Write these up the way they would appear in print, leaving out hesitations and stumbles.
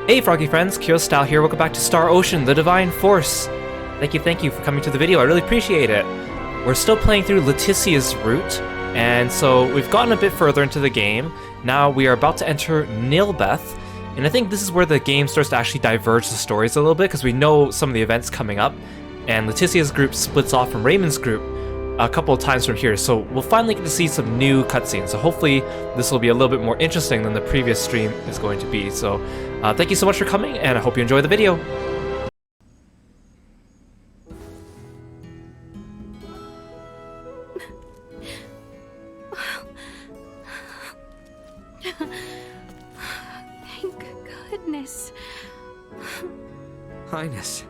Hey Froggy friends, Kirostyle here, welcome back to Star Ocean, the Divine Force. Thank you for coming to the video, I really appreciate it. We're still playing through Laeticia's route, and so we've gotten a bit further into the game. Now we are about to enter Nilbeth, and I think this is where the game starts to actually diverge the stories a little bit, because we know some of the events coming up, and Laeticia's group splits off from Raymond's group a couple of times from here, so we'll finally get to see some new cutscenes. So hopefully this will be a little bit more interesting than the previous stream is going to be. So thank you so much for coming, and I hope you enjoy the video. Thank goodness. Highness.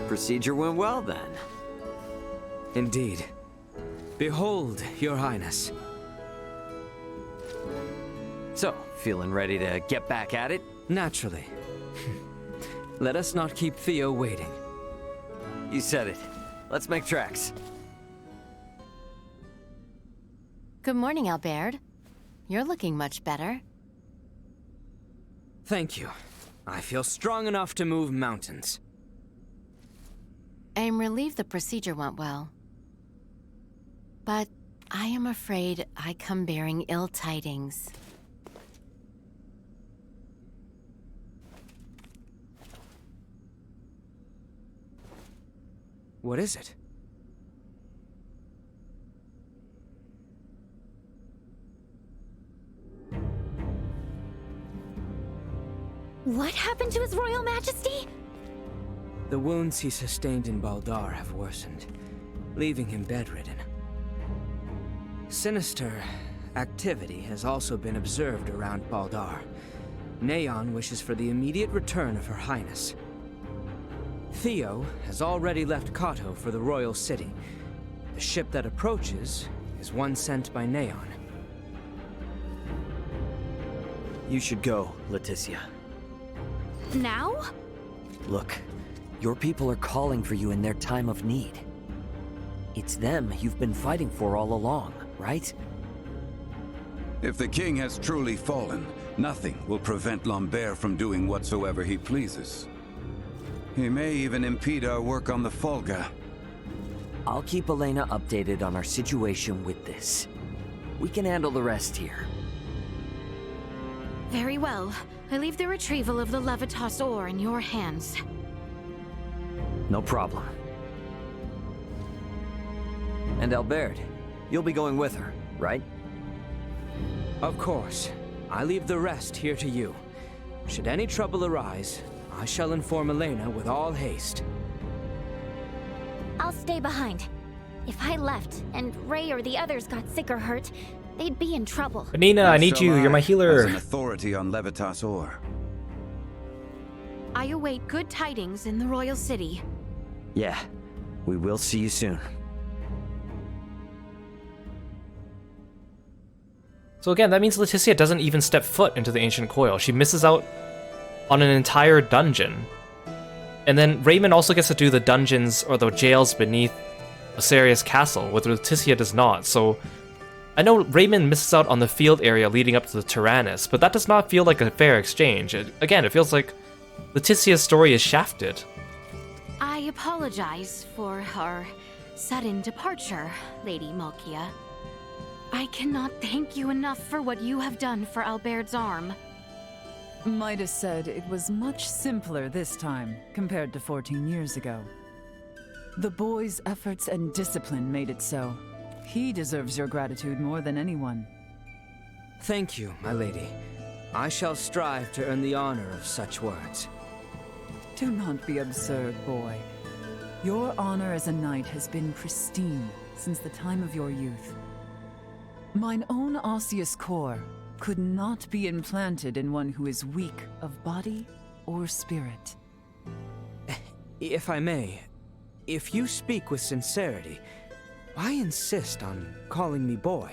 Procedure went well then. Indeed. Behold, Your Highness. So, feeling ready to get back at it? Naturally. Let us not keep Theo waiting. You said it. Let's make tracks. Good morning, Albert. You're looking much better. Thank you. I feel strong enough to move mountains. I'm relieved the procedure went well. But I am afraid I come bearing ill tidings. What is it? What happened to His Royal Majesty? The wounds he sustained in Baldar have worsened, leaving him bedridden. Sinister activity has also been observed around Baldar. Neon wishes for the immediate return of Her Highness. Theo has already left Kato for the royal city. The ship that approaches is one sent by Neon. You should go, Laeticia. Now? Look, your people are calling for you in their time of need. It's them you've been fighting for all along, right? If the king has truly fallen, nothing will prevent Lambert from doing whatsoever he pleases. He may even impede our work on the Folga. I'll keep Elena updated on our situation with this. We can handle the rest here. Very well. I leave the retrieval of the Levitas ore in your hands. No problem. And Albert, you'll be going with her, right? Of course. I leave the rest here to you. Should any trouble arise, I shall inform Elena with all haste. I'll stay behind. If I left, and Ray or the others got sick or hurt, they'd be in trouble. Nina, I need you, you're my As healer. an authority on Levitas ore. I await good tidings in the royal city. Yeah, we will see you soon. So again, that means Laeticia doesn't even step foot into the Ancient Coil. She misses out on an entire dungeon. And then Raymond also gets to do the dungeons or the jails beneath Osirius Castle, which Laeticia does not. So I know Raymond misses out on the field area leading up to the Tyrannus, but that does not feel like a fair exchange. Again, it feels like Laeticia's story is shafted. I apologize for her sudden departure, Lady Malkia. I cannot thank you enough for what you have done for Albert's arm. Midas said it was much simpler this time, compared to 14 years ago. The boy's efforts and discipline made it so. He deserves your gratitude more than anyone. Thank you, my lady. I shall strive to earn the honor of such words. Do not be absurd, boy. Your honor as a knight has been pristine since the time of your youth. Mine own osseous core could not be implanted in one who is weak of body or spirit. If I may, if you speak with sincerity, why insist on calling me boy?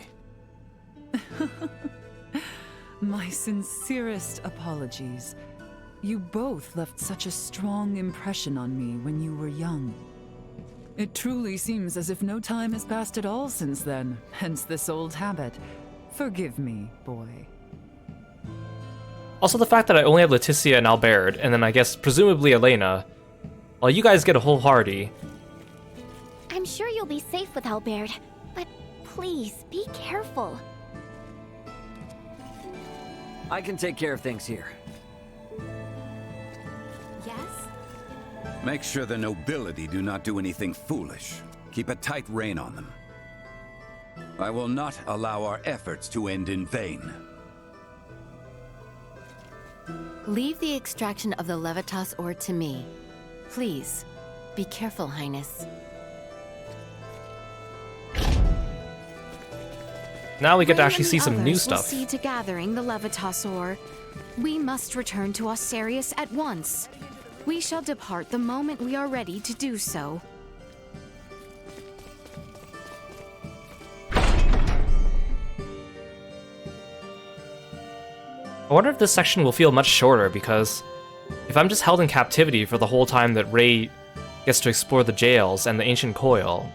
My sincerest apologies. You both left such a strong impression on me when you were young. It truly seems as if no time has passed at all since then, hence this old habit. Forgive me, boy. Also, the fact that I only have Laeticia and Albert, and then I guess presumably Elena. Well, you guys get a whole party. I'm sure you'll be safe with Albert, but please be careful. I can take care of things here. Yes? Make sure the nobility do not do anything foolish. Keep a tight rein on them. I will not allow our efforts to end in vain. Leave the extraction of the Levitas ore to me. Please, be careful, Highness. Now we get to Ray actually and see the some new others will stuff. see to gathering the Levitas ore. We must return to Osirius at once. We shall depart the moment we are ready to do so. I wonder if this section will feel much shorter, because if I'm just held in captivity for the whole time that Ray gets to explore the jails and the ancient coil,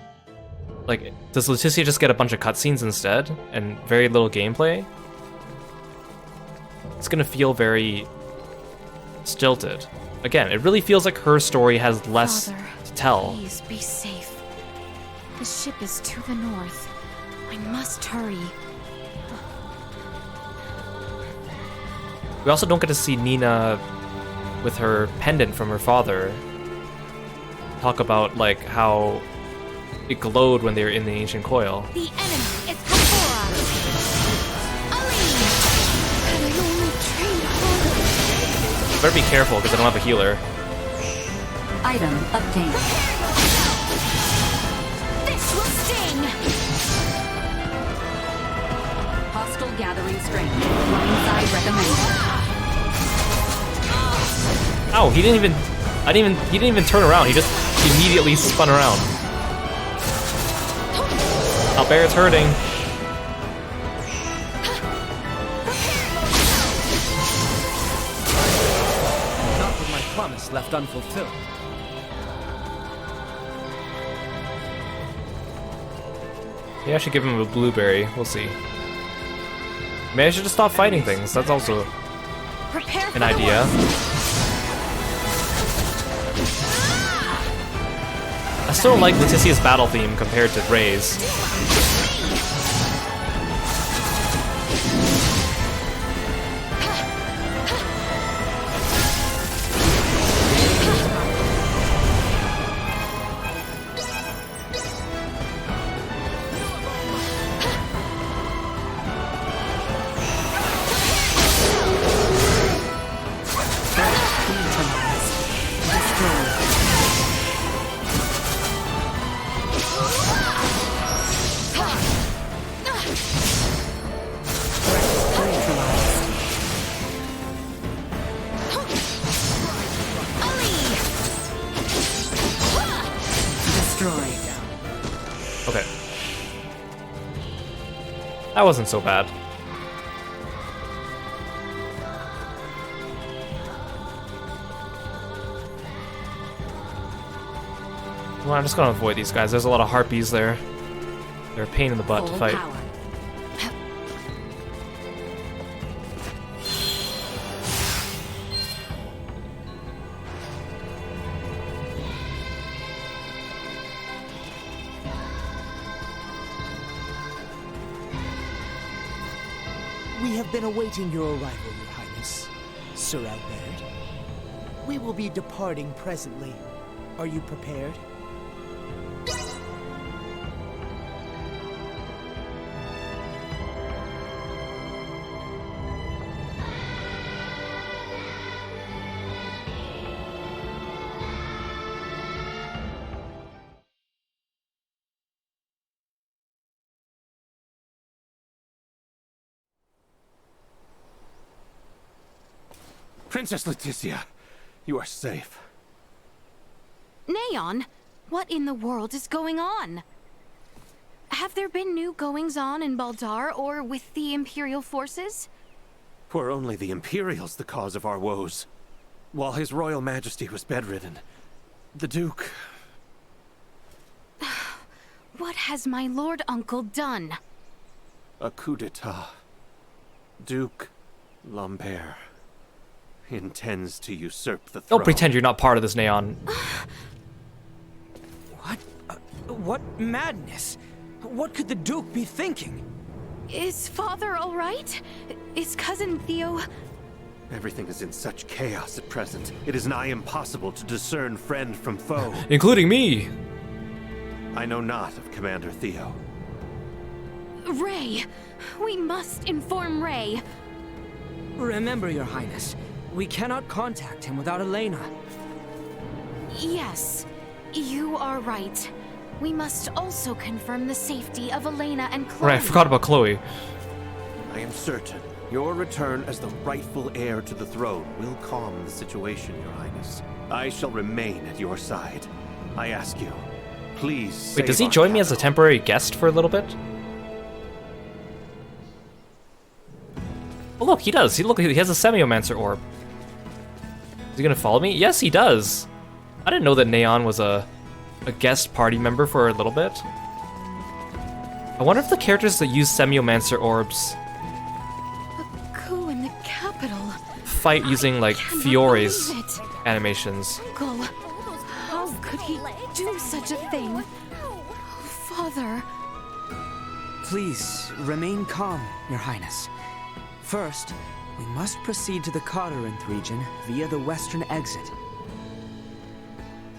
like, does Laeticia just get a bunch of cutscenes instead and very little gameplay? It's gonna feel very stilted. Again, it really feels like her story has less Father, to tell. please be safe. The ship is to the north. I must hurry. We also don't get to see Nina with her pendant from her father talk about, like, how it glowed when they were in the ancient coil. The enemy is before us. Ali! Had I only trained harder. Better be careful, because I don't have a healer. Item obtained. This will sting! Hostile gathering strength. Blindside recommended. Ow, he didn't even turn around, he just immediately spun around. Albert's hurting. Not with my promise left unfulfilled. Maybe I should give him a blueberry, we'll see. Maybe I should just stop fighting things, that's also Prepare for an the idea. worst. I still don't like Laeticia's battle theme compared to Ray's. Okay. That wasn't so bad. Well, I'm just gonna avoid these guys. There's a lot of harpies there. They're a pain in the butt to Full fight. power. We have been awaiting your arrival, Your Highness, Sir Albert. We will be departing presently. Are you prepared? Princess Laeticia, you are safe. Neon, what in the world is going on? Have there been new goings-on in Baldar or with the Imperial forces? Were only the Imperials the cause of our woes. While His Royal Majesty was bedridden, the Duke... What has my Lord Uncle done? A coup d'etat. Duke Lambert. intends to usurp the throne. Don't pretend you're not part of this, Neon. What? What madness? What could the Duke be thinking? Is father all right? Is cousin Theo... Everything is in such chaos at present. It is nigh impossible to discern friend from foe. Including me. I know not of Commander Theo. Ray! We must inform Ray. Remember, Your Highness, we cannot contact him without Elena. Yes, you are right. We must also confirm the safety of Elena and Chloe. Right, I forgot about Chloe. I am certain your return as the rightful heir to the throne will calm the situation, Your Highness. I shall remain at your side. I ask you, please. Wait, does he join me as a temporary guest for a little bit? Oh look, he does. He has a Semiomancer orb. Is he gonna follow me? Yes, he does. I didn't know that Neon was a guest party member for a little bit. I wonder if the characters that use Semiomancer orbs A coup in the capital. fight using like cannot Fiore's believe it. animations. Uncle, how could he do such a thing? Father. Please, remain calm, Your Highness. First, we must proceed to the Corinth region via the western exit.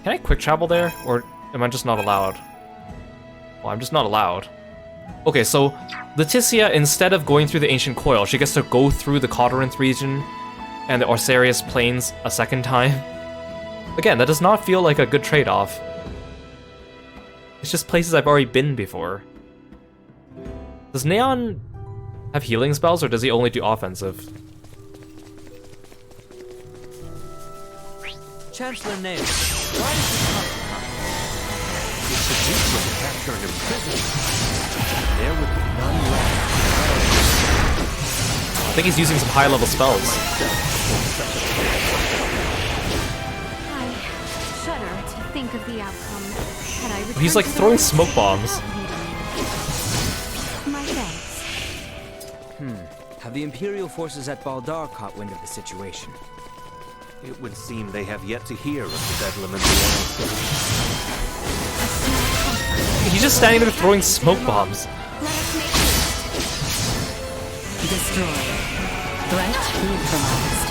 Can I quick travel there, or am I just not allowed? Well, I'm just not allowed. Okay, so Laeticia, instead of going through the Ancient Coil, she gets to go through the Corinth region and the Orsarius Plains a second time. Again, that does not feel like a good trade-off. It's just places I've already been before. Does Neon have healing spells, or does he only do offensive? Chancellor Neo, why is this not If the Duke were to capture and imprison, there would be none left. I think he's using some high-level spells. I shudder to think of the outcome. Had I He's like returned to the throwing West, smoke bombs. My thanks. Have the Imperial forces at Baldar caught wind of the situation? It would seem they have yet to hear of the Bedlam and the Alliance. He's just standing there throwing smoke bombs. Let us make haste. Destroy. Threat neutralized.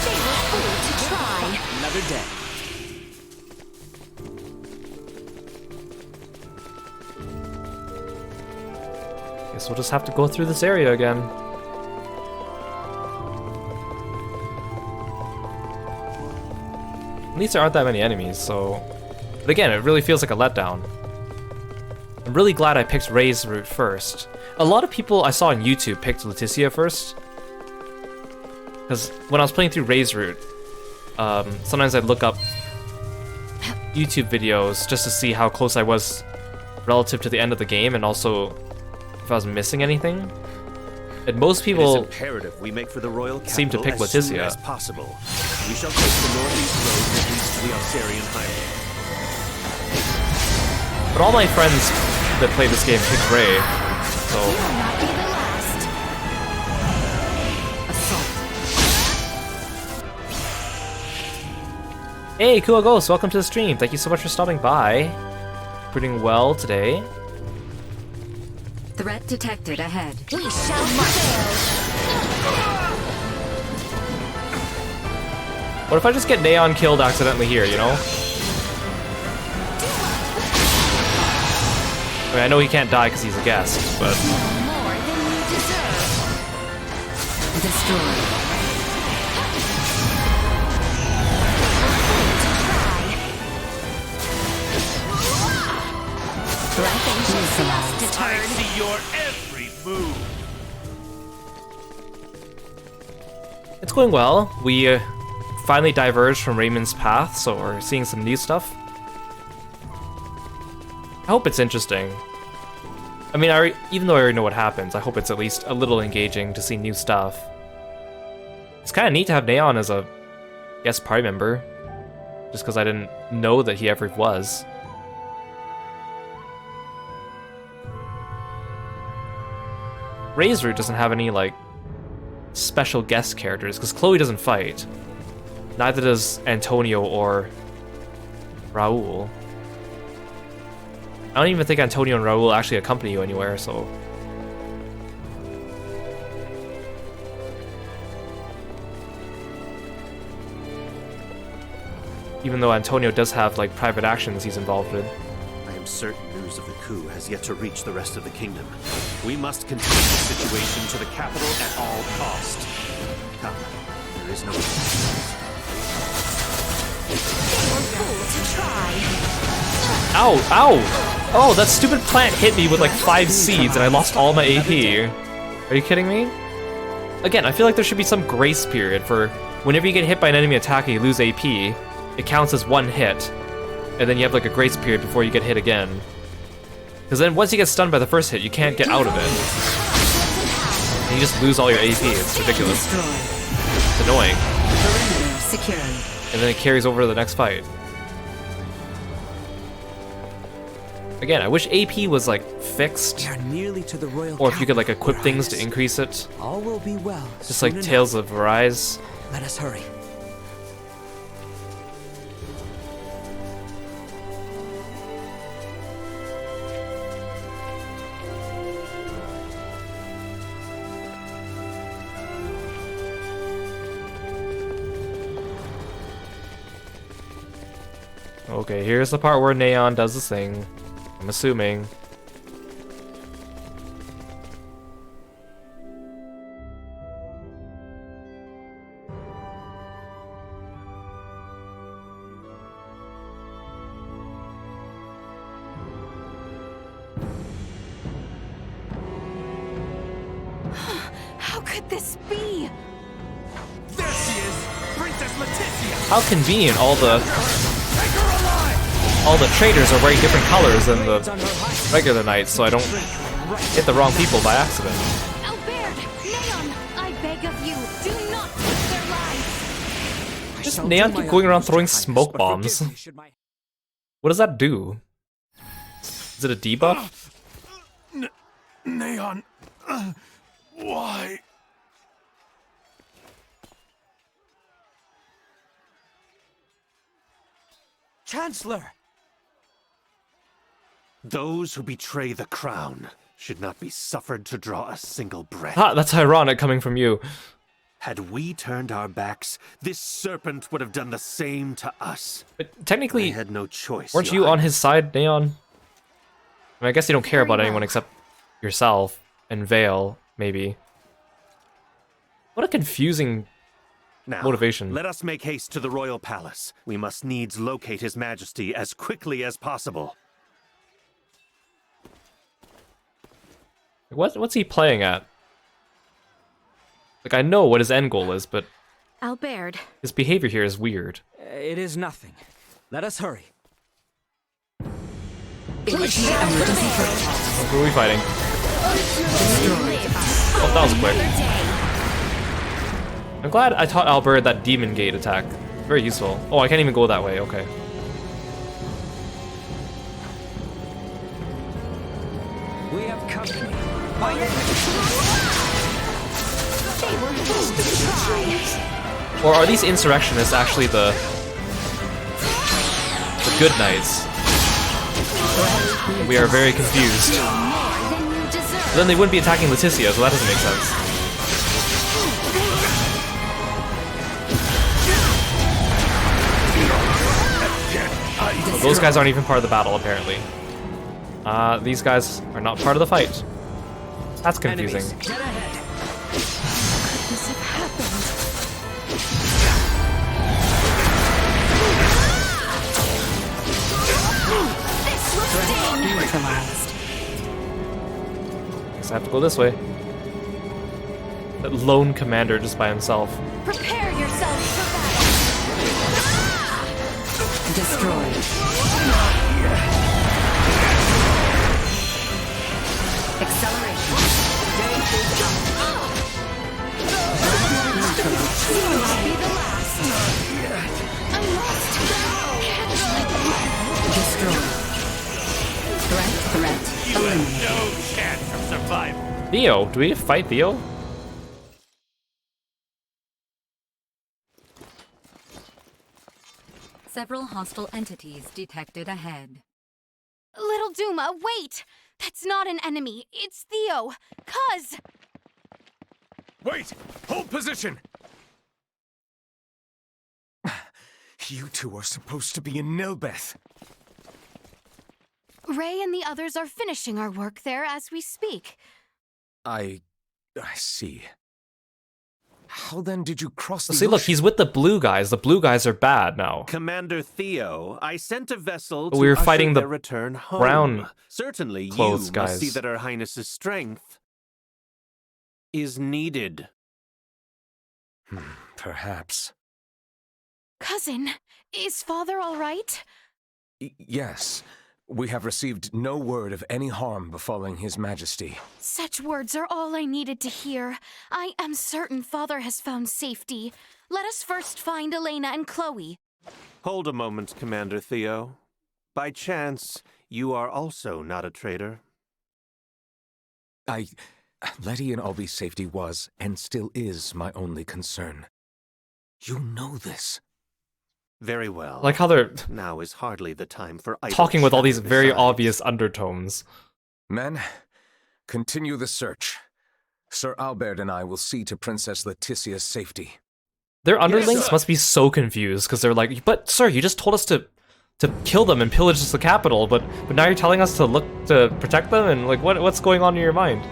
They were fool to try. Another day. Guess we'll just have to go through this area again. At least there aren't that many enemies, so... But again, it really feels like a letdown. I'm really glad I picked Ray's route first. A lot of people I saw on YouTube picked Laeticia first. Because when I was playing through Ray's route, sometimes I'd look up YouTube videos just to see how close I was relative to the end of the game, and also if I was missing anything. And most It is people imperative we make for the royal capital seem to pick as soon Laeticia. as possible. We shall take the northeast road that leads to the Osarian highway. But all my friends that play this game picked Ray, so... Will not be the last. Assault. Hey, Cool Ghost, welcome to the stream. Thank you so much for stopping by. We're doing well today. Threat detected ahead. We shall prevail. What if I just get Neon killed accidentally here, you know? I mean, I know he can't die because he's a guest, but... More than you deserve. Destroy. Threat neutralized. Deterred. See your every move. It's going well. We finally diverged from Raymond's path, so we're seeing some new stuff. I hope it's interesting. I mean, even though I already know what happens, I hope it's at least a little engaging to see new stuff. It's kind of neat to have Neon as a guest party member, just because I didn't know that he ever was. Ray's route doesn't have any, like, special guest characters, because Chloe doesn't fight. Neither does Antonio or Raul. I don't even think Antonio and Raul actually accompany you anywhere, so... Even though Antonio does have, like, private actions he's involved in. I am certain news of the coup has yet to reach the rest of the kingdom. We must contain the situation to the capital at all cost. Come, there is no choice. Ow! Ow! Oh, that stupid plant hit me with like 5 seeds and I lost all my AP. Are you kidding me? Again, I feel like there should be some grace period for whenever you get hit by an enemy attack and you lose AP, it counts as 1 hit. And then you have like a grace period before you get hit again. Because then once you get stunned by the first hit, you can't get out of it. And you just lose all your AP. It's ridiculous. It's annoying. And then it carries over to the next fight. Again, I wish AP was like fixed. We are nearly to the royal or if you could like capital, equip Your things to Highness. increase it. All will be well. Just soon like enough. Tales of Arise. Let us hurry. Okay, here's the part where Neon does this thing. I'm assuming. How could this be? There she is! Princess Laeticia! How convenient, all the traders are wearing different colors than the regular knights, so I don't hit the wrong people by accident. Albert! Neon! I beg of you, do not take their lives! Just Neon keep going around throwing smoke bombs. What does that do? Is it a debuff? Neon, why? Chancellor! Those who betray the crown should not be suffered to draw a single breath. Ah, that's ironic coming from you. Had we turned our backs, this serpent would have done the same to us. But technically, I had no choice. weren't Your you on his Highness. side, Neon? I mean, I guess you don't care about Very anyone well. except yourself and Vale, maybe. What a confusing Now, motivation. let us make haste to the royal palace. We must needs locate his majesty as quickly as possible. What's he playing at? Like, I know what his end goal is, but Albert, his behavior here is weird. It is nothing. Let us hurry. Who are we fighting? Oh, that was quick. I'm glad I taught Albert that Demon Gate attack. Very useful. Oh, I can't even go that way, okay. We have company. Or are these insurrectionists actually the good knights? We are very confused. But then they wouldn't be attacking Laeticia, so that doesn't make sense. So those guys aren't even part of the battle, apparently. These guys are not part of the fight. That's confusing. Enemies, get ahead. this have happened? This will sting! Neutralized. Guess I have to go this way. That lone commander just by himself. Prepare yourselves for battle! Destroyed. Acceleration. This will not be the last! I'm lost! Catch my breath! Destroyed. Threat eliminated. No chance of survival. Theo, do we fight Theo? Several hostile entities detected ahead. Little Duma, wait! That's not an enemy. It's Theo. Cuz! Wait! Hold position! You two are supposed to be in Nilbeth. Ray and the others are finishing our work there as we speak. I see. How then did you cross the See, look, ocean? he's with the blue guys. The blue guys are bad now. Commander Theo, I sent a vessel to We were usher fighting the their return home. brown Certainly you clothes must guys. see that Her Highness's strength is needed. Perhaps. Cousin, is Father all right? Yes. We have received no word of any harm befalling His Majesty. Such words are all I needed to hear. I am certain Father has found safety. Let us first find Elena and Chloe. Hold a moment, Commander Theo. By chance, you are also not a traitor? Letty and Albie's safety was, and still is, my only concern. You know this. Very well. Like how they're now is hardly the time for idle talking with all these chatter very besides. obvious undertones. Men, continue the search. Sir Albert and I will see to Princess Laeticia's safety. Their underlings sir. must be so confused because they're like, "But sir, you just told us to kill them and pillage the capital, but now you're telling us to look to protect them, and like what's going on in your mind?"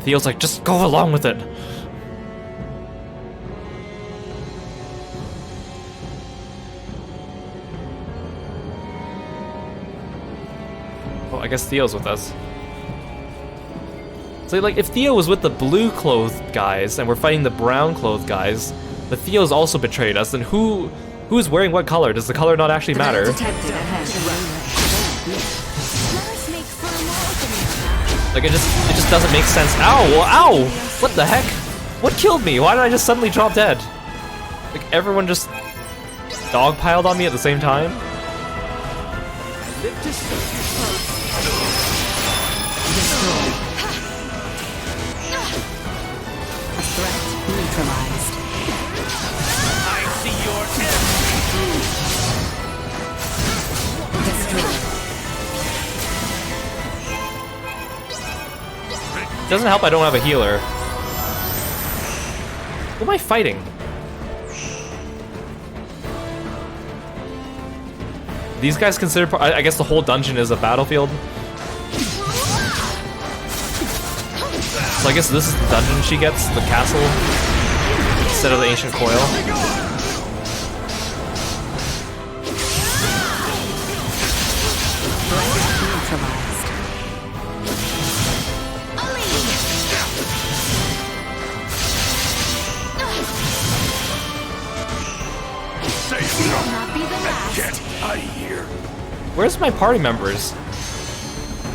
Theo's like, "Just go along with it." Well, I guess Theo's with us. So, like, if Theo was with the blue-clothed guys and we're fighting the brown-clothed guys, but Theo's also betrayed us, then who's wearing what color? Does the color not actually matter? Detected ahead. Like, it just doesn't make sense. Ow! Well, ow! What the heck? What killed me? Why did I just suddenly drop dead? Like, everyone just dogpiled on me at the same time? Threat neutralized. I see your enemy. It doesn't help I don't have a healer. Who am I fighting? These guys consider I guess the whole dungeon is a battlefield. So I guess this is the dungeon she gets, the castle, instead of the ancient coil. Neutralized. Not be the last. Get out of here. Where's my party members?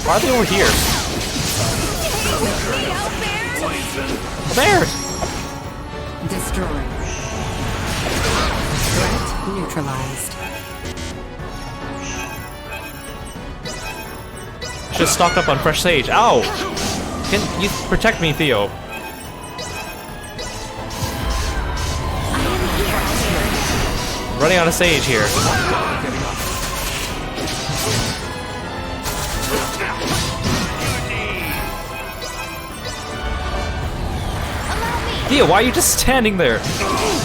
Why are they over here? There! Destroyed. Threat neutralized. Just stocked up on fresh sage. Ow! Can you protect me, Theo? Running out of sage here. Theo, why are you just standing there?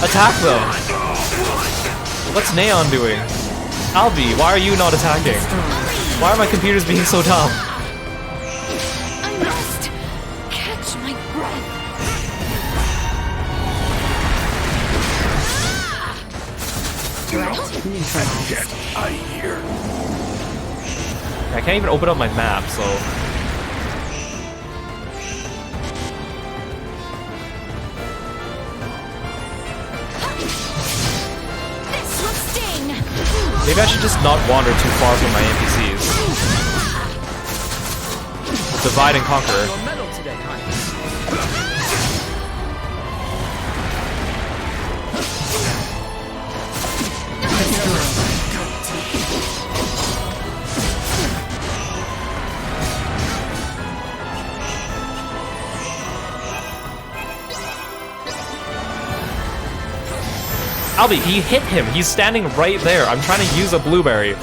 Attack them! What's Neon doing? Albie, why are you not attacking? Why are my computers being so dumb? I must catch my breath. Threat neutralized. Get out of here. I can't even open up my map, so... This will sting. Maybe I should just not wander too far from my NPCs. Divide and conquer. Your medal today, Highness. Albie, he hit him. He's standing right there. I'm trying to use a blueberry.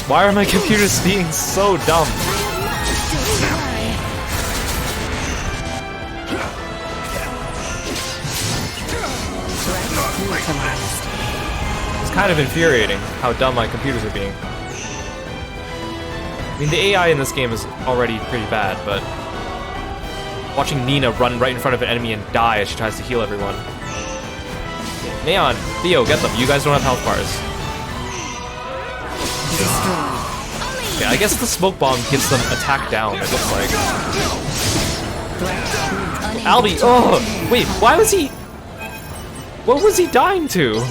Why are my computers being so dumb? It's kind of infuriating how dumb my computers are being. I mean, the AI in this game is already pretty bad, but watching Nina run right in front of an enemy and die as she tries to heal everyone. Neon, Theo, get them. You guys don't have health bars. Okay, I guess the smoke bomb gets them attack down, it looks like. Albie, oh! Wait, why was he... What was he dying to?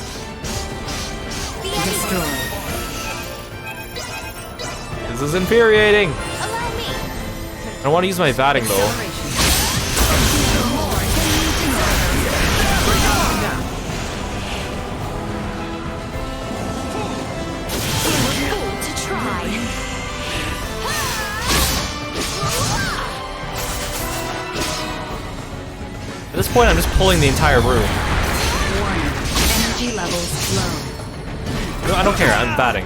This is infuriating. I don't want to use my vatting though. At this point, I'm just pulling the entire room. Energy levels low. No, I don't care. I'm batting.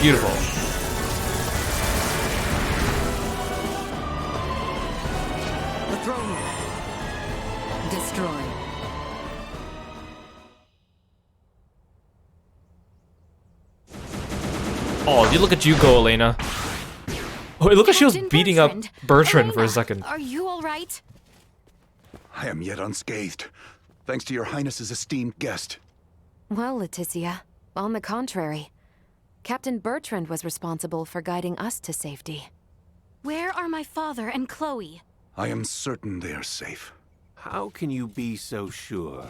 Beautiful. The throne room. Destroy. Oh, you look at you go, Elena. Oh, look like she was beating up Bertrand for a second. Are you all right? I am yet unscathed, thanks to your highness's esteemed guest. Well, Laeticia, on the contrary. Captain Bertrand was responsible for guiding us to safety. Where are my father and Chloe? I am certain they are safe. How can you be so sure?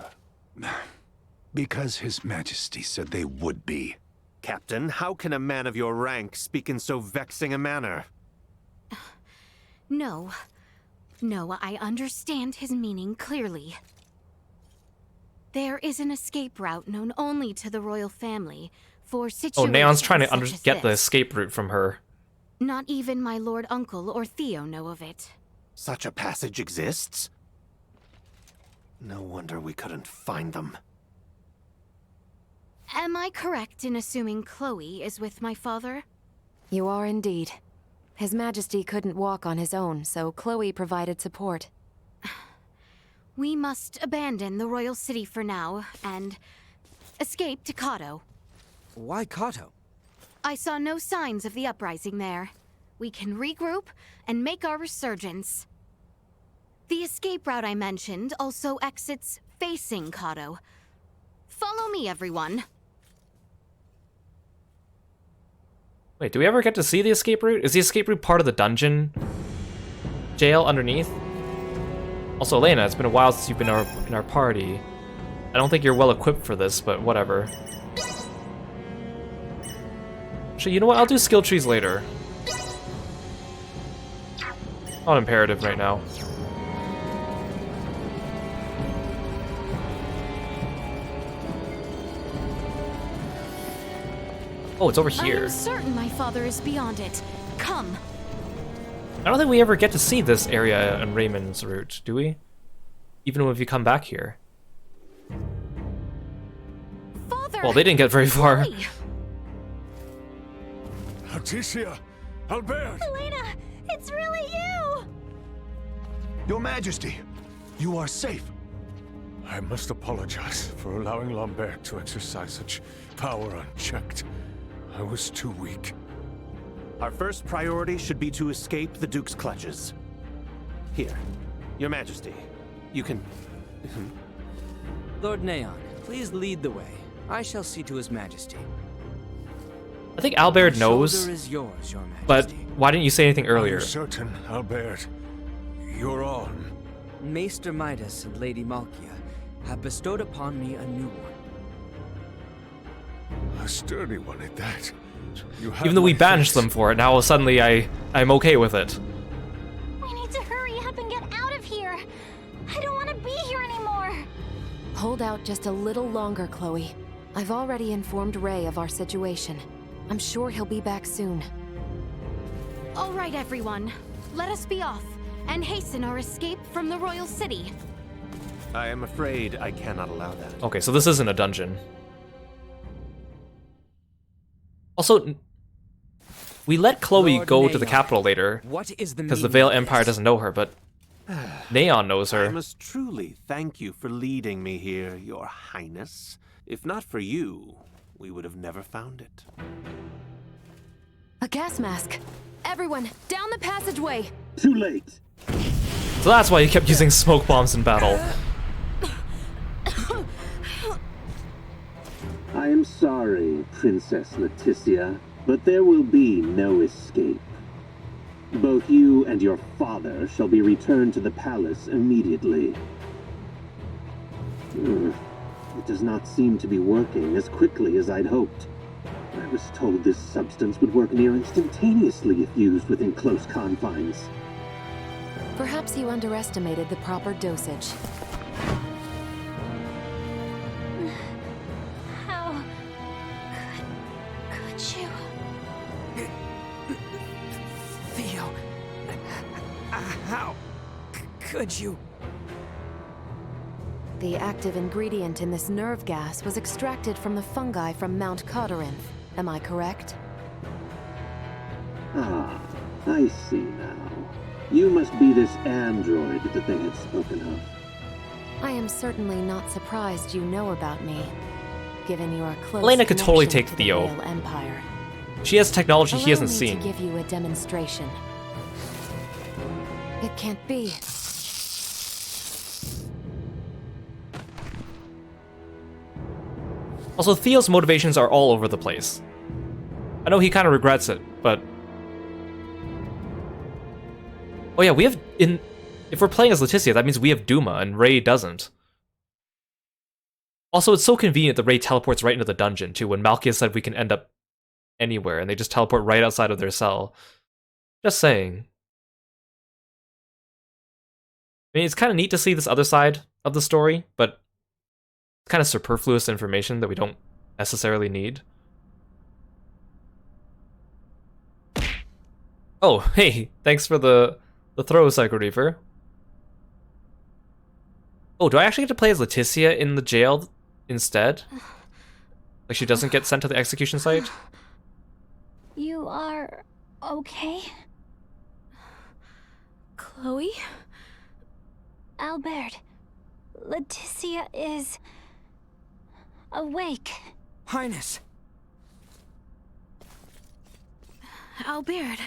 Because His Majesty said they would be. Captain, how can a man of your rank speak in so vexing a manner? No. No, I understand his meaning clearly. There is an escape route known only to the royal family for situations. Oh, Neon's trying to such as get the this. escape route from her. Not even my lord uncle or Theo know of it. Such a passage exists? No wonder we couldn't find them. Am I correct in assuming Chloe is with my father? You are indeed. His Majesty couldn't walk on his own, so Chloe provided support. We must abandon the royal city for now and escape to Kato. Why Kato? I saw no signs of the uprising there. We can regroup and make our resurgence. The escape route I mentioned also exits facing Kato. Follow me, everyone. Wait, do we ever get to see the escape route? Is the escape route part of the dungeon jail underneath? Also, Elena, it's been a while since you've been in our party. I don't think you're well equipped for this, but whatever. Actually, you know what? I'll do skill trees later. Not imperative right now. Oh, it's over I here. am certain my father is beyond it. Come. I don't think we ever get to see this area on Raymond's route, do we? Even if you come back here. Father! Well, they didn't get very far. Laeticia! Albert! Elena, it's really you! Your Majesty, you are safe. I must apologize for allowing Lambert to exercise such power unchecked. I was too weak. Our first priority should be to escape the Duke's clutches. Here, Your Majesty, you can... Lord Neon, please lead the way. I shall see to His Majesty. I think Albert knows, The shoulder is yours, Your Majesty. but why didn't you say anything earlier? I'm certain, Albert. You're on. Maester Midas and Lady Malkia have bestowed upon me a new one. A sturdy one at that. You have Even though we my banished thanks. them for it, now suddenly I'm okay with it. We need to hurry up and get out of here. I don't want to be here anymore. Hold out just a little longer, Chloe. I've already informed Ray of our situation. I'm sure he'll be back soon. All right, everyone. Let us be off and hasten our escape from the royal city. I am afraid I cannot allow that. Okay, so this isn't a dungeon. Also, we let Chloe Lord go to the Neon, capital later what is the because the meaning Veil of Empire this? doesn't know her, but Neon knows I her. must truly thank you for leading me here, Your Highness. If not for you, we would have never found it. A gas mask. Everyone, down the passageway. Too late. So that's why you kept using smoke bombs in battle. I am sorry, Princess Laeticia, but there will be no escape. Both you and your father shall be returned to the palace immediately. It does not seem to be working as quickly as I'd hoped. I was told this substance would work near instantaneously if used within close confines. Perhaps you underestimated the proper dosage. How could you? Theo, how could you? The active ingredient in this nerve gas was extracted from the fungi from Mount Codorinth. Am I correct? Ah, I see now. You must be this android that they had spoken of. I am certainly not surprised you know about me, given your close Elena could totally connection take to the Theo. Veil Empire. She has technology he Allow hasn't me seen. to give you a demonstration. It can't be. Also, Theo's motivations are all over the place. I know he kind of regrets it, but... Oh yeah, we have... If we're playing as Laeticia, that means we have Duma, and Ray doesn't. Also, it's so convenient that Ray teleports right into the dungeon, too, when Malkia said we can end up anywhere, and they just teleport right outside of their cell. Just saying. I mean, it's kind of neat to see this other side of the story, but... kind of superfluous information that we don't necessarily need. Oh, hey, thanks for the throw, Psycho Reaver. Oh, do I actually get to play as Laeticia in the jail instead? Like she doesn't get sent to the execution site? You are okay? Chloe? Albert, Laeticia is awake. Highness! Albert,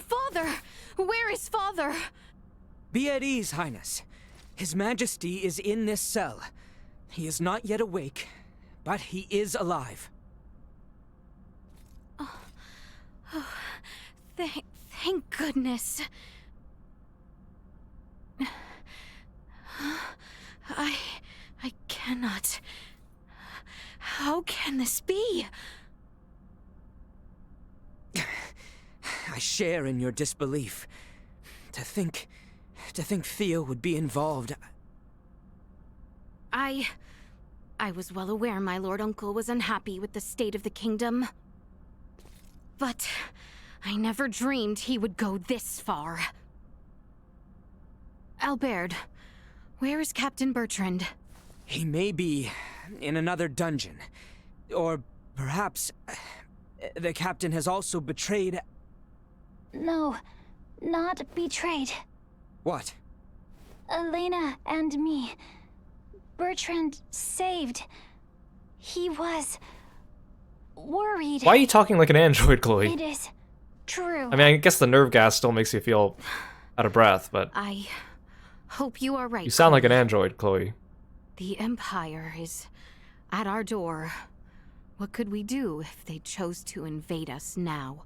Father! Where is Father? Be at ease, Highness. His Majesty is in this cell. He is not yet awake, but he is alive. Thank goodness. I cannot. How can this be? I share in your disbelief. To think Theo would be involved. I was well aware my Lord Uncle was unhappy with the state of the kingdom. But I never dreamed he would go this far. Albert, where is Captain Bertrand? He may be in another dungeon. Or perhaps the captain has also betrayed... No, not betrayed. What? Elena and me. Bertrand saved. He was worried. Why are you talking like an android, Chloe? It is true. I mean, I guess the nerve gas still makes you feel out of breath, but... I hope you are right. You sound like an android, Chloe. The Empire is at our door. What could we do if they chose to invade us now?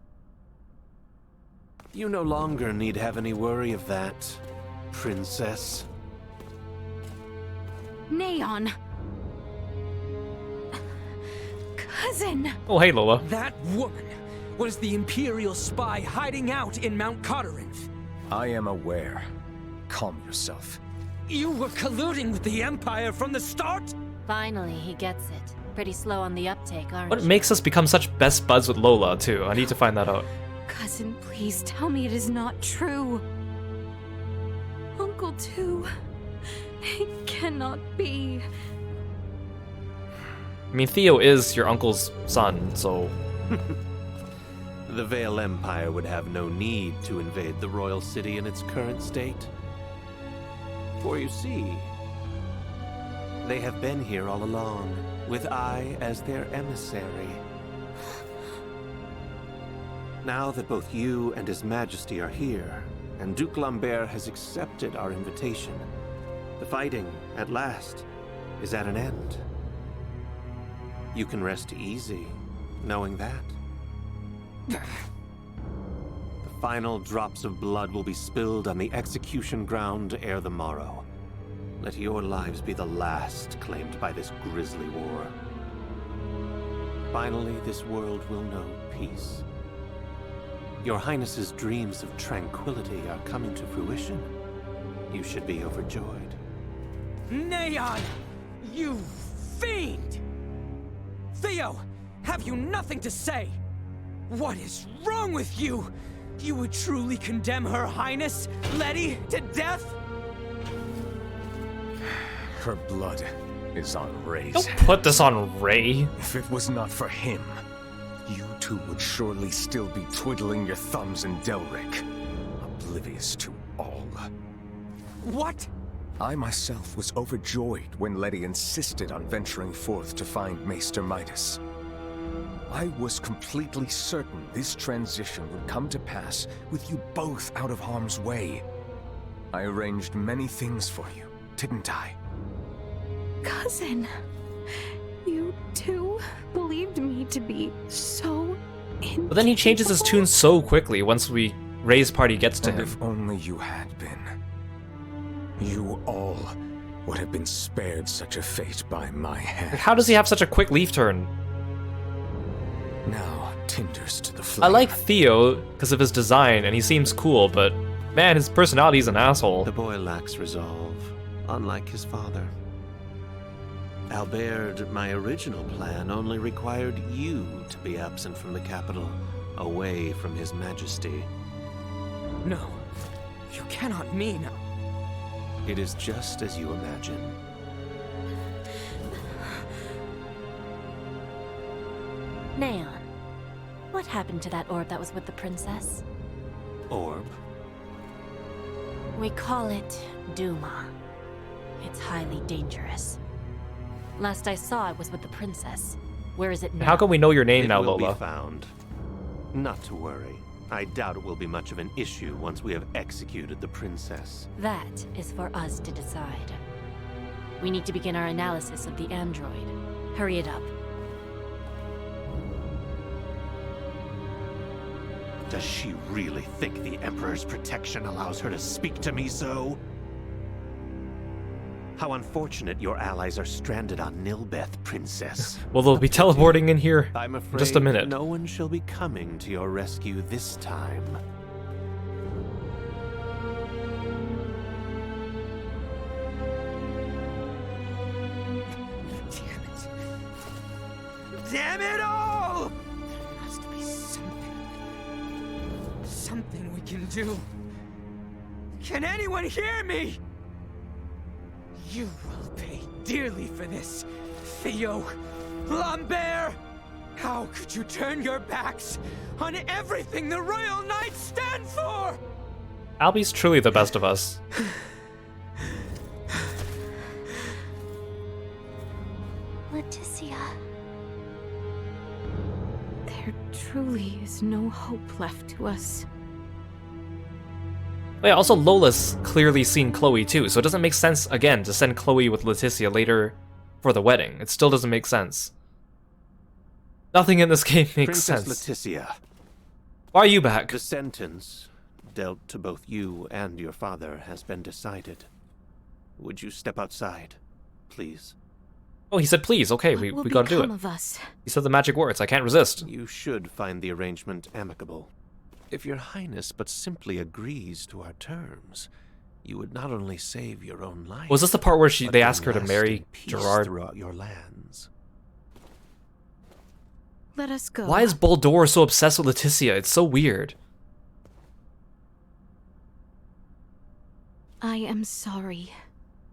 You no longer need have any worry of that, Princess. Neon! Cousin! Oh, hey, Lola. That woman was the Imperial spy hiding out in Mount Codorinth. I am aware. Calm yourself. You were colluding with the Empire from the start? Finally, he gets it. Pretty slow on the uptake, aren't What you? makes us become such best buds with Lola, too? I need to find that out. Cousin, please tell me it is not true. Uncle, too. It cannot be. I mean, Theo is your uncle's son, so... The Vale Empire would have no need to invade the royal city in its current state. For you see, they have been here all along, with I as their emissary. Now that both you and His Majesty are here, and Duke Lambert has accepted our invitation, the fighting, at last, is at an end. You can rest easy, knowing that. The final drops of blood will be spilled on the execution ground ere the morrow. Let your lives be the last claimed by this grisly war. Finally, this world will know peace. Your Highness's dreams of tranquility are coming to fruition. You should be overjoyed. Neon! You fiend! Theo, have you nothing to say? What is wrong with you? You would truly condemn Her Highness, Letty, to death? Her blood is on Ray's. Don't put this on Ray. If it was not for him, you two would surely still be twiddling your thumbs in Delric, oblivious to all. What? I myself was overjoyed when Letty insisted on venturing forth to find Maester Midas. I was completely certain this transition would come to pass with you both out of harm's way. I arranged many things for you, didn't I? Cousin, you too believed me to be so incapable. But then he changes his tune so quickly once Ray's party gets to And him. if only you had been. You all would have been spared such a fate by my hand. How does he have such a quick leaf turn? Now, tinders to the flame. I like Theo because of his design, and he seems cool, but man, his personality's an asshole. The boy lacks resolve, unlike his father. Albert, my original plan only required you to be absent from the capital, away from His Majesty. No, you cannot mean... It is just as you imagine. Neon, what happened to that orb that was with the princess? Orb? We call it Duma. It's highly dangerous. Last I saw, it was with the princess. Where is it now? How can we know your name now, It will Lola? be found. Not to worry. I doubt it will be much of an issue once we have executed the princess. That is for us to decide. We need to begin our analysis of the android. Hurry it up. Does she really think the Emperor's protection allows her to speak to me so? How unfortunate your allies are stranded on Nilbeth, Princess. Well, they'll be teleporting in here I'm in afraid just a minute. no one shall be coming to your rescue this time. Damn it all! There must be something we can do. Can anyone hear me? You will pay dearly for this, Theo, Lambert! How could you turn your backs on everything the Royal Knights stand for? Albie's truly the best of us. Laeticia. There truly is no hope left to us. But yeah, also Lola's clearly seen Chloe too, so it doesn't make sense, again, to send Chloe with Laeticia later for the wedding. It still doesn't make sense. Nothing in this game makes Princess sense. Laeticia. Why are you back? The sentence dealt to both you and your father has been decided. Would you step outside, please? Oh, he said please. Okay, we gotta do it. Of us? He said the magic words. I can't resist. You should find the arrangement amicable. If your highness but simply agrees to our terms, you would not only save your own life. Was this the part where they but ask her to bring marry lasting peace Gerard? throughout your lands. Let us go. Why is Baldur so obsessed with Laeticia? It's so weird. I am sorry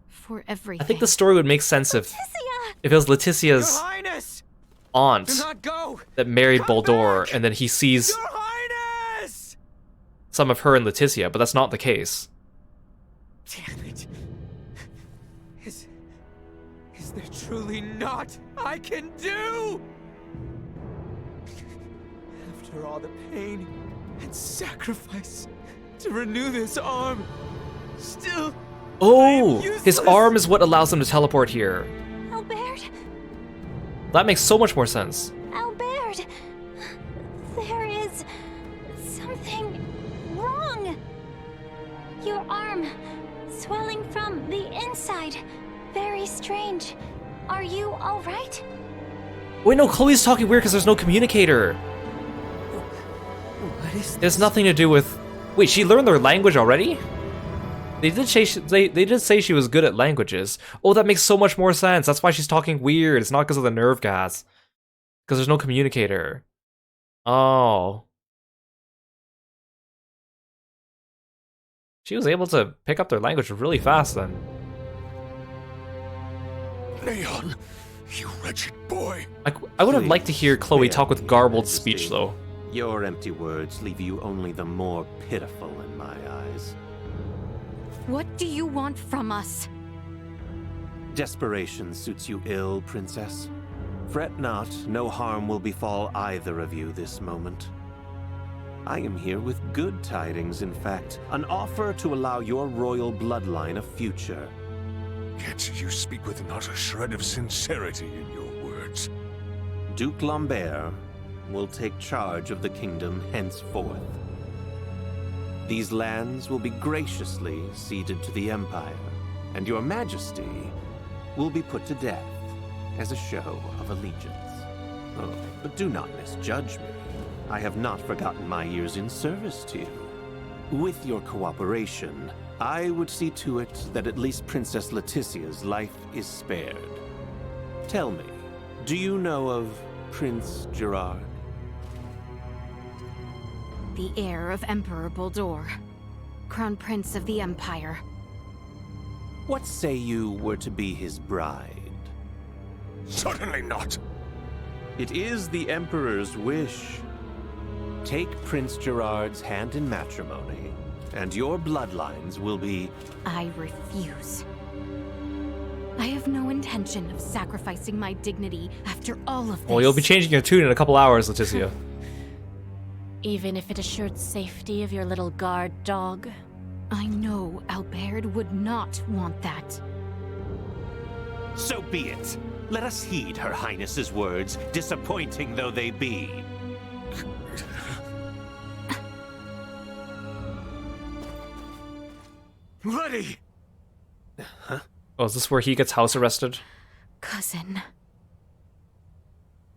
for everything. I think the story would make sense if it was Laeticia's Your Highness! aunt Do not go! that married Come Baldur, back! and then he sees Your Highness! some of her and Laeticia, but that's not the case. Damn it. Is there truly naught I can do? After all the pain and sacrifice to renew this arm, still Oh, his arm is what allows him to teleport here. Albert? That makes so much more sense. Albert! There is something wrong. Your arm swelling from the inside. Very strange. Are you all right? Wait, no, Chloe's talking weird because there's no communicator. What is There's nothing to do with... Wait, she learned their language already? They did say she was good at languages. Oh, that makes so much more sense. That's why she's talking weird. It's not because of the nerve gas. Because there's no communicator. Oh. She was able to pick up their language really fast then. Leon, you wretched boy. I would have liked to hear Chloe Please, talk with spare me, garbled Majesty. speech though. Your empty words leave you only the more pitiful in my eyes. What do you want from us? Desperation suits you ill, Princess. Fret not, no harm will befall either of you this moment. I am here with good tidings, in fact. An offer to allow your royal bloodline a future. Yet you speak with not a shred of sincerity in your words. Duke Lambert will take charge of the kingdom henceforth. These lands will be graciously ceded to the Empire, and your Majesty will be put to death as a show of allegiance. Oh, but do not misjudge me. I have not forgotten my years in service to you. With your cooperation, I would see to it that at least Princess Laeticia's life is spared. Tell me, do you know of Prince Gerard? The heir of Emperor Baldur, Crown Prince of the Empire. What say you were to be his bride? Certainly not. It is the Emperor's wish. Take Prince Gerard's hand in matrimony, and your bloodlines will be... I refuse. I have no intention of sacrificing my dignity after all of this. Well, you'll be changing your tune in a couple hours, Laeticia. Even if it assured safety of your little guard dog? I know Albert would not want that. So be it. Let us heed Her Highness's words, disappointing though they be. Letty! Huh? Oh, is this where he gets house arrested? Cousin.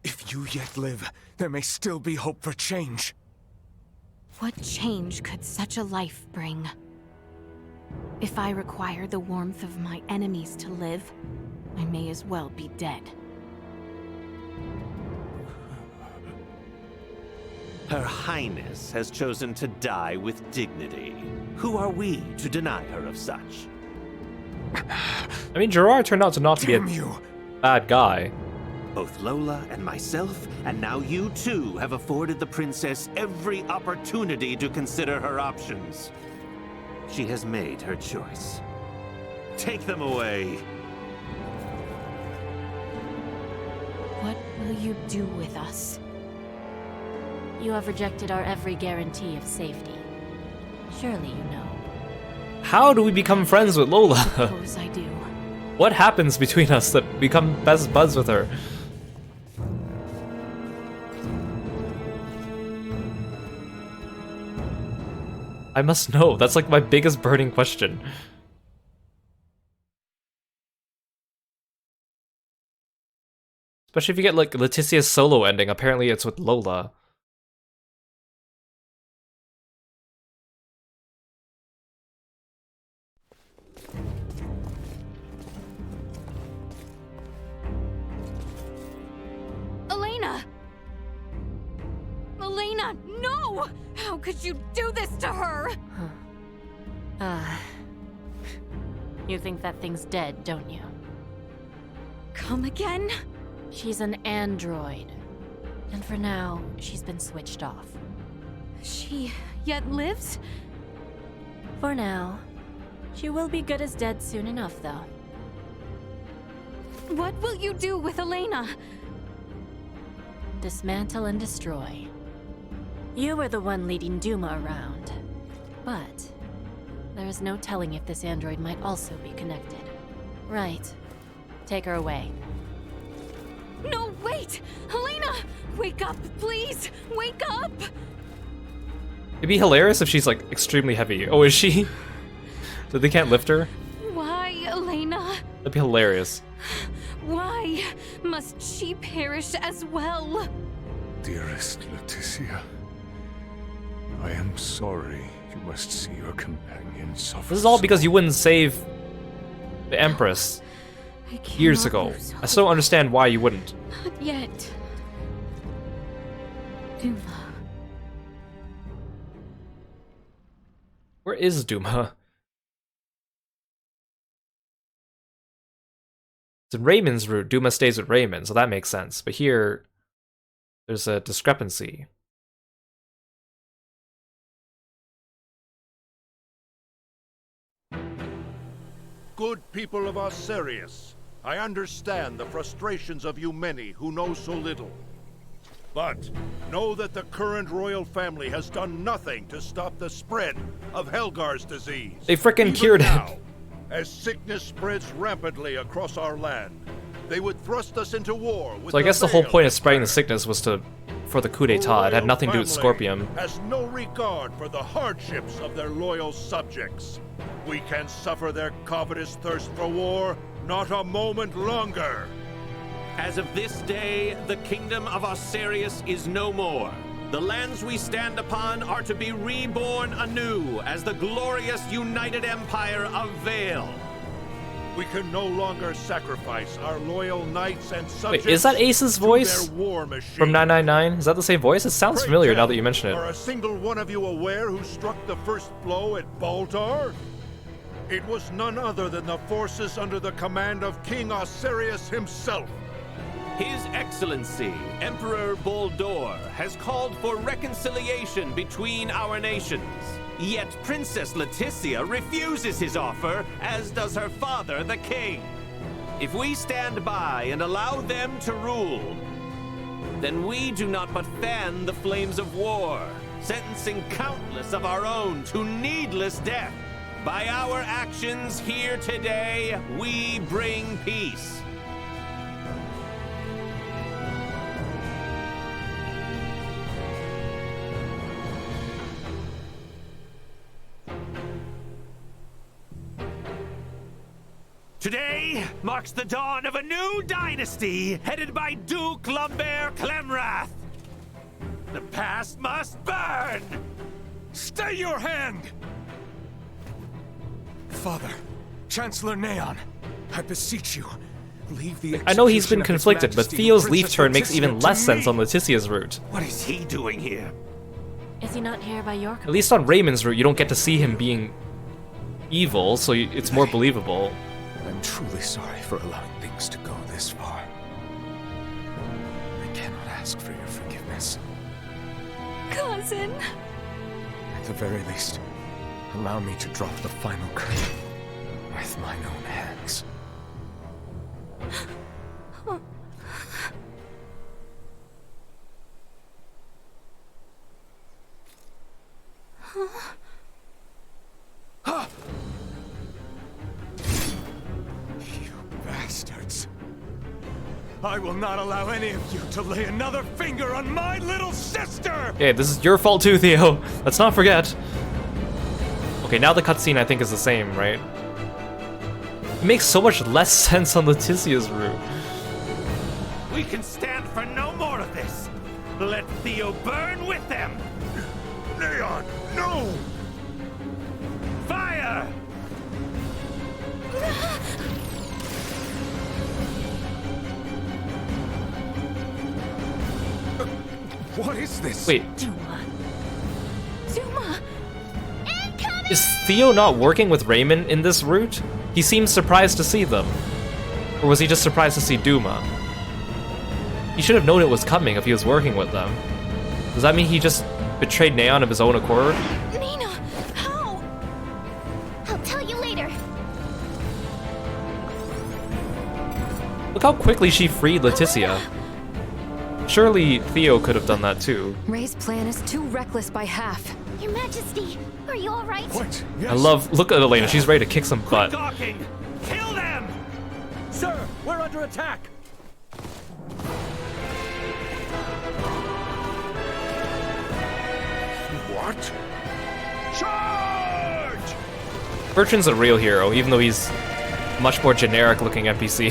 If you yet live, there may still be hope for change. What change could such a life bring? If I require the warmth of my enemies to live, I may as well be dead. Her Highness has chosen to die with dignity. Who are we to deny her of such? I mean, Gerard turned out to not be a bad guy. Both Lola and myself, and now you too, have afforded the princess every opportunity to consider her options. She has made her choice. Take them away. What will you do with us? You have rejected our every guarantee of safety. Surely you know. How do we become friends with Lola? Suppose I do. What happens between us that become best buds with her? I must know. That's like my biggest burning question. Especially if you get like Laeticia's solo ending. Apparently it's with Lola. Elena! Elena, no! How could you do this to her? You think that thing's dead, don't you? Come again? She's an android. And for now, she's been switched off. She yet lives? For now. She will be good as dead soon enough, though. What will you do with Elena? Dismantle and destroy. You were the one leading Duma around. But there is no telling if this android might also be connected. Right. Take her away. No, wait! Elena! Wake up, please! Wake up! It'd be hilarious if she's, like, extremely heavy. Oh, is she? So they can't lift her? Why, Elena? That'd be hilarious. Why must she perish as well? Dearest Laeticia, I am sorry you must see your companion suffer. This is all because you wouldn't save the Empress years ago. I still don't understand why you wouldn't. Not yet. Duma. Where is Duma? It's in Raymond's route. Duma stays with Raymond, so that makes sense. But here, there's a discrepancy. Good people of Osirius, I understand the frustrations of you many who know so little. But know that the current royal family has done nothing to stop the spread of Helgar's disease. They frickin' cured it. As sickness spreads rampantly across our land, they would thrust us into war with So I guess the whole Veil point of spreading the sickness was for the coup d'etat. It had nothing to do with Scorpium. Has no regard for the hardships of their loyal subjects. We can suffer their covetous thirst for war not a moment longer. As of this day, the kingdom of Osirius is no more. The lands we stand upon are to be reborn anew as the glorious united empire of Veil. We can no longer sacrifice our loyal knights and subjects. Wait, is that Ace's voice from 999? Is that the same voice? It sounds familiar now that you mention it. Are a single one of you aware who struck the first blow at Baltar? It was none other than the forces under the command of King Osirius himself. His Excellency, Emperor Boldor, has called for reconciliation between our nations. Yet Princess Laeticia refuses his offer, as does her father, the king. If we stand by and allow them to rule, then we do not but fan the flames of war, sentencing countless of our own to needless death. By our actions here today, we bring peace. Today marks the dawn of a new dynasty headed by Duke Lambert Clemrath. The past must burn! Stay your hand! Father, Chancellor Neon, I beseech you, leave the I know he's been execution of His conflicted, but Majesty Theo's leaf Princess turn makes Laeticia even to less sense me. on Laeticia's route. What is he doing here? Is he not here by your At least on Raymond's route, you don't get to see him being evil, so it's more believable. I'm truly sorry for allowing things to go this far. I cannot ask for your forgiveness. Cousin. At the very least, allow me to drop the final curtain with mine own hands. You bastards. I will not allow any of you to lay another finger on my little sister! Okay, this is your fault too, Theo. Let's not forget. Okay, now the cutscene I think is the same, right? It makes so much less sense on Laeticia's route. We can stand for no more of this. Let Theo burn with them. Neon, no! Fire! What is this? Wait, Duma. is Theo not working with Raymond in this route? He seems surprised to see them. Or was he just surprised to see Duma? He should have known it was coming if he was working with them. Does that mean he just betrayed Neon of his own accord? Nina, how? I'll tell you later. Look how quickly she freed Laeticia. Surely Theo could have done that too. Ray's plan is too reckless by half. Your Majesty, are you all right? What? Yes. I love. Look at Elena. She's ready to kick some butt. Talking! Kill them! Sir, we're under attack! What? Charge! Bertrand's a real hero, even though he's much more generic looking NPC.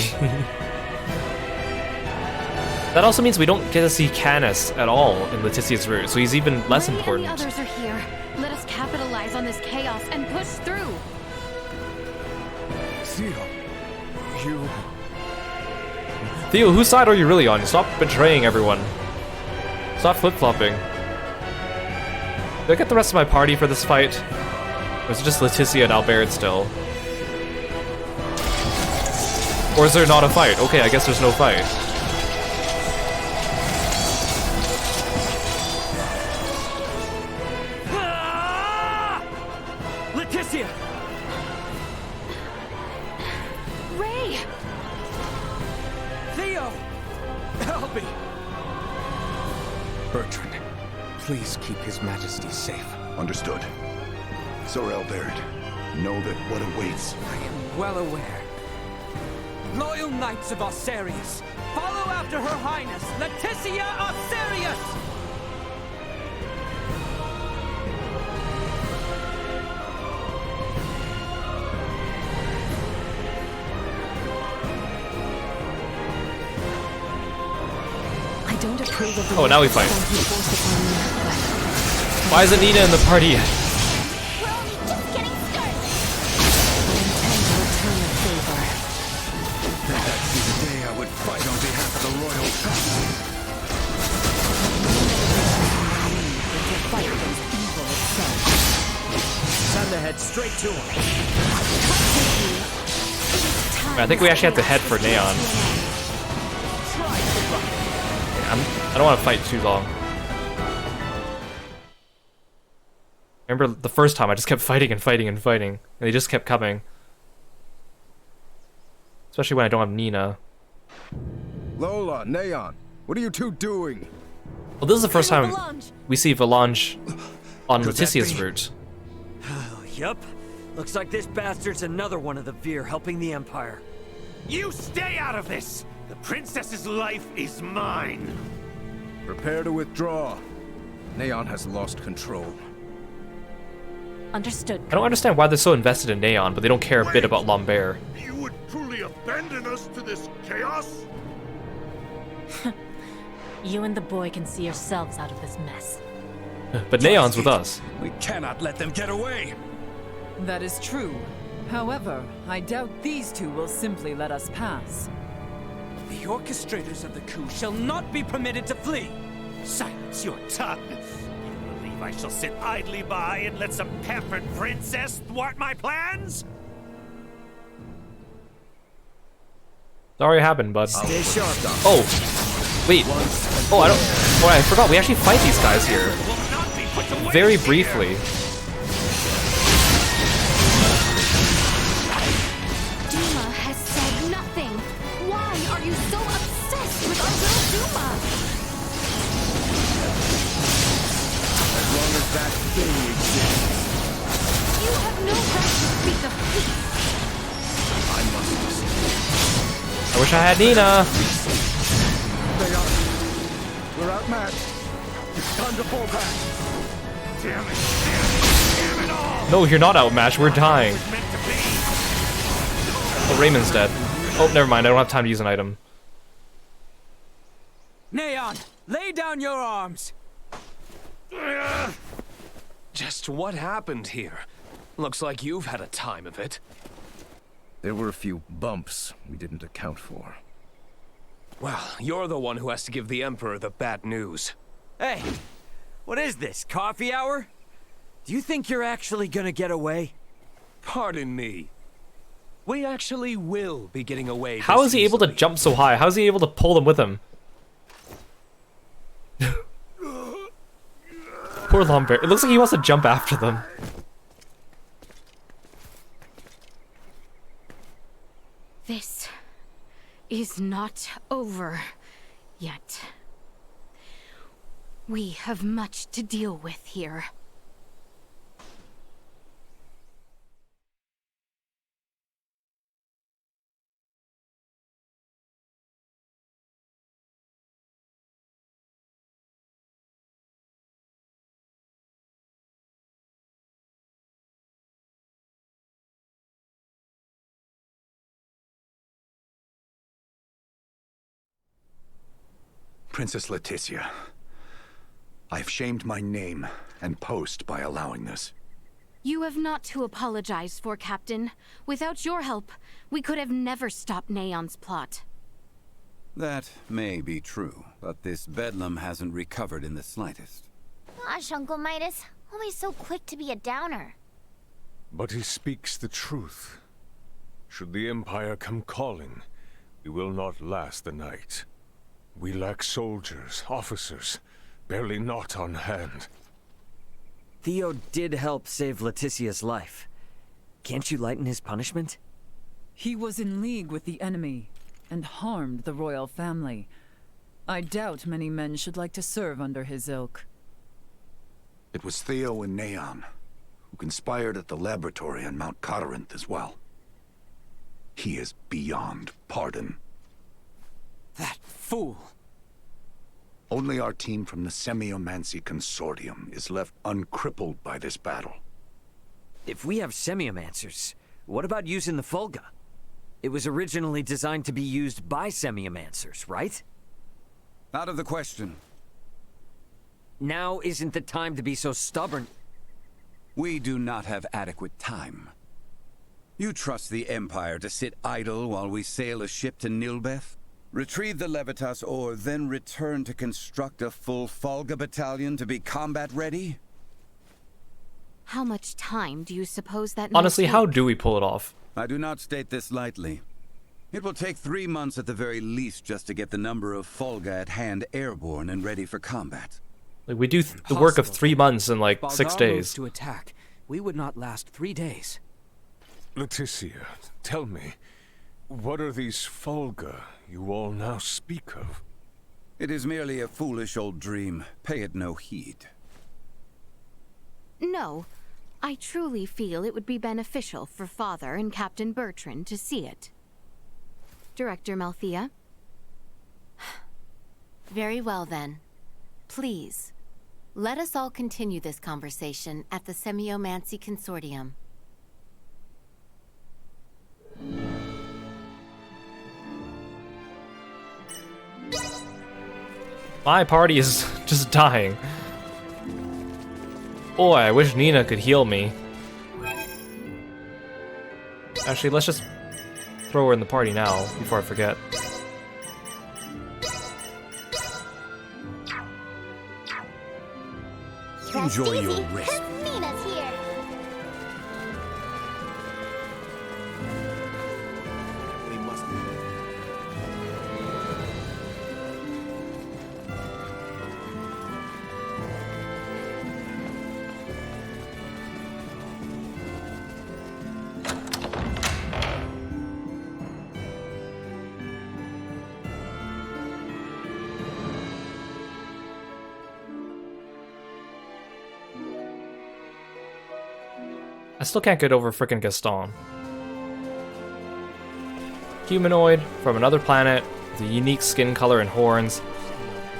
That also means we don't get to see Canis at all in Laeticia's route, so he's even less Ray important. and the others are here. Let us capitalize on this chaos and push through. Theo, you... Theo, whose side are you really on? Stop betraying everyone. Stop flip-flopping. Do I get the rest of my party for this fight? Or is it just Laeticia and Albert still? Or is there not a fight? Okay, I guess there's no fight. Laeticia! Ray! Theo! Help me! Bertrand, please keep His Majesty safe. Understood. Sorel Baird, know that what awaits. I am well aware. Loyal knights of Osirius, follow after Her Highness, Laeticia Osirius! I don't approve of the Oh, now we fight. Why isn't Nina in the party yet? We're only just getting started. That'd be the day I would fight on behalf of the royal family. To fight against evil itself. Time to head straight to him. I think we actually have to head for Neon. I don't want to fight too long. I remember the first time I just kept fighting and fighting and fighting, and they just kept coming. Especially when I don't have Nina. Lola, Neon, what are you two doing? Well, this is the first time we see Valange on Could that Laeticia's be? route. Yup. Looks like this bastard's another one of the Veer helping the Empire. You stay out of this! The princess's life is mine! Prepare to withdraw. Neon has lost control. Understood. I don't understand why they're so invested in Neon, but they don't care a bit about Lambert. You would truly abandon us to this chaos? You and the boy can see yourselves out of this mess. But Neon's with us. We cannot let them get away. That is true. However, I doubt these two will simply let us pass. The orchestrators of the coup shall not be permitted to flee! Silence your tongue! You believe I shall sit idly by and let some pampered princess thwart my plans? Sorry it happened, bud. Stay sharp, Doc. Oh! Wait. Oh, I don't... Oh, I forgot. We actually fight these guys here. Very briefly. Duma has said nothing. Why are you so obsessed with our little Duma? As long as that thing exists, You have no right to speak of peace. I must listen. I wish I had Nina. They are. We're outmatched. It's time to fall back. Damn it! Damn it all! No, you're not outmatched. We're dying. Oh, Raymond's dead. Oh, never mind. I don't have time to use an item. Neon, lay down your arms! Just what happened here? Looks like you've had a time of it. There were a few bumps we didn't account for. Well, you're the one who has to give the Emperor the bad news. Hey, what is this, coffee hour? Do you think you're actually gonna get away? Pardon me. We actually will be getting away. How is he able to jump so high? How is he able to pull them with him? Poor Lambert. It looks like he wants to jump after them. This is not over yet. We have much to deal with here. Princess Laeticia, I've shamed my name and post by allowing this. You have not to apologize for, Captain. Without your help, we could have never stopped Neon's plot. That may be true, but this bedlam hasn't recovered in the slightest. Gosh, Uncle Midas, always so quick to be a downer. But he speaks the truth. Should the Empire come calling, we will not last the night. We lack soldiers, officers, barely not on hand. Theo did help save Laeticia's life. Can't you lighten his punishment? He was in league with the enemy and harmed the royal family. I doubt many men should like to serve under his ilk. It was Theo and Neon, who conspired at the laboratory on Mount Corinth as well. He is beyond pardon. That fool! Only our team from the Semiomancy Consortium is left uncrippled by this battle. If we have semiomancers, what about using the Fulga? It was originally designed to be used by semiomancers, right? Out of the question. Now isn't the time to be so stubborn. We do not have adequate time. You trust the Empire to sit idle while we sail a ship to Nilbeth? Retrieve the Levitas ore, then return to construct a full Fulga battalion to be combat ready? How much time do you suppose that Honestly, might how take? do we pull it off? I do not state this lightly. It will take 3 months at the very least just to get the number of Fulga at hand airborne and ready for combat. Like, we do the work of 3 months in like Baldar 6 moves days. to attack. We would not last 3 days. Laeticia, tell me, what are these Fulga you all now speak of? It is merely a foolish old dream. Pay it no heed. No. I truly feel it would be beneficial for Father and Captain Bertrand to see it. Director Malthea? Very well, then. Please, let us all continue this conversation at the Semiomancy Consortium. My party is just dying. Boy, I wish Nina could heal me. Actually, let's just throw her in the party now, before I forget. Enjoy your rest. Nina's here. We must. I still can't get over frickin' Gaston. Humanoid from another planet with a unique skin color and horns.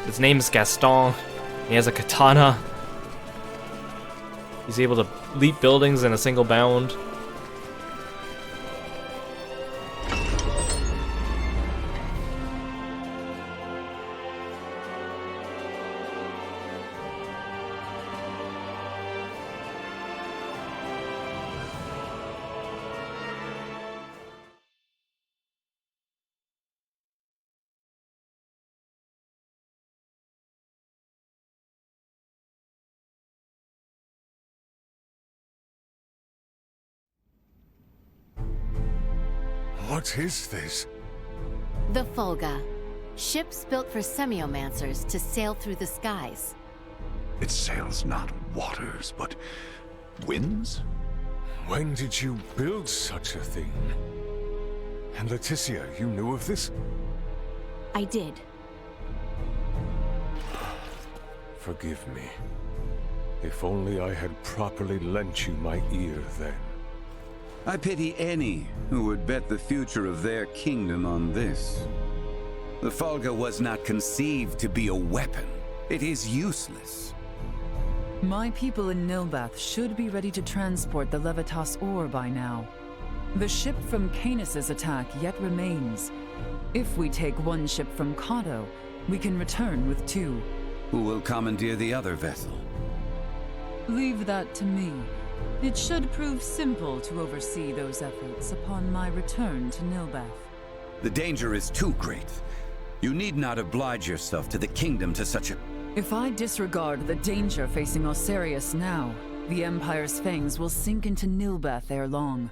His name is Gaston. He has a katana. He's able to leap buildings in a single bound. What is this? The Fulga. Ships built for semiomancers to sail through the skies. It sails not waters, but winds? When did you build such a thing? And Laeticia, you knew of this? I did. Forgive me. If only I had properly lent you my ear then. I pity any who would bet the future of their kingdom on this. The Fulga was not conceived to be a weapon. It is useless. My people in Nilbath should be ready to transport the Levitas ore by now. The ship from Canis's attack yet remains. If we take one ship from Kato, we can return with 2. Who will commandeer the other vessel? Leave that to me. It should prove simple to oversee those efforts upon my return to Nilbath. The danger is too great. You need not oblige yourself to the kingdom to such a... If I disregard the danger facing Osirius now, the Empire's fangs will sink into Nilbath ere long.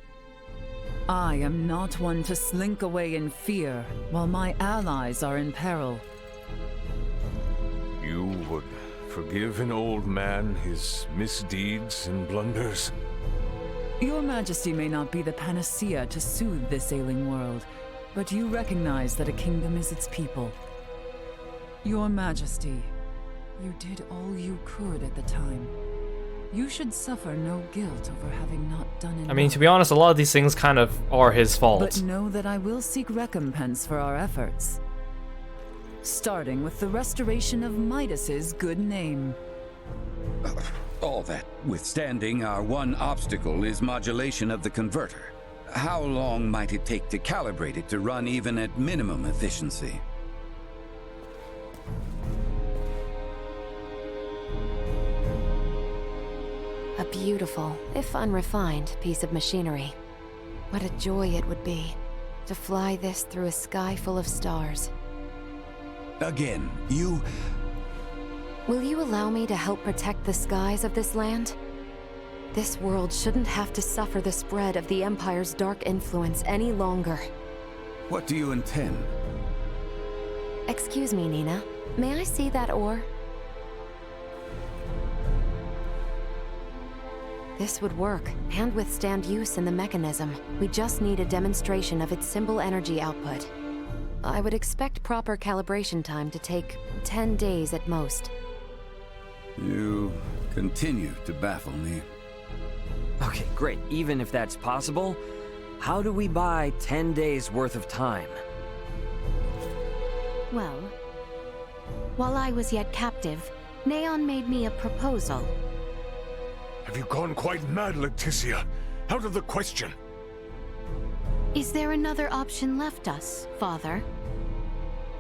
I am not one to slink away in fear while my allies are in peril. You would forgive an old man his misdeeds and blunders? Your Majesty may not be the panacea to soothe this ailing world, but you recognize that a kingdom is its people. Your Majesty, you did all you could at the time. You should suffer no guilt over having not done enough. I mean, to be honest, a lot of these things kind of are his fault. But know that I will seek recompense for our efforts. Starting with the restoration of Midas's good name. All that withstanding, our one obstacle is modulation of the converter. How long might it take to calibrate it to run even at minimum efficiency? A beautiful, if unrefined, piece of machinery. What a joy it would be to fly this through a sky full of stars. Again, you... Will you allow me to help protect the skies of this land? This world shouldn't have to suffer the spread of the Empire's dark influence any longer. What do you intend? Excuse me, Nina. May I see that ore? This would work, and withstand use in the mechanism. We just need a demonstration of its symbol energy output. I would expect proper calibration time to take 10 days at most. You continue to baffle me. Okay, great. Even if that's possible, how do we buy 10 days worth of time? Well, while I was yet captive, Neon made me a proposal. Have you gone quite mad, Laeticia? Out of the question. Is there another option left us, Father?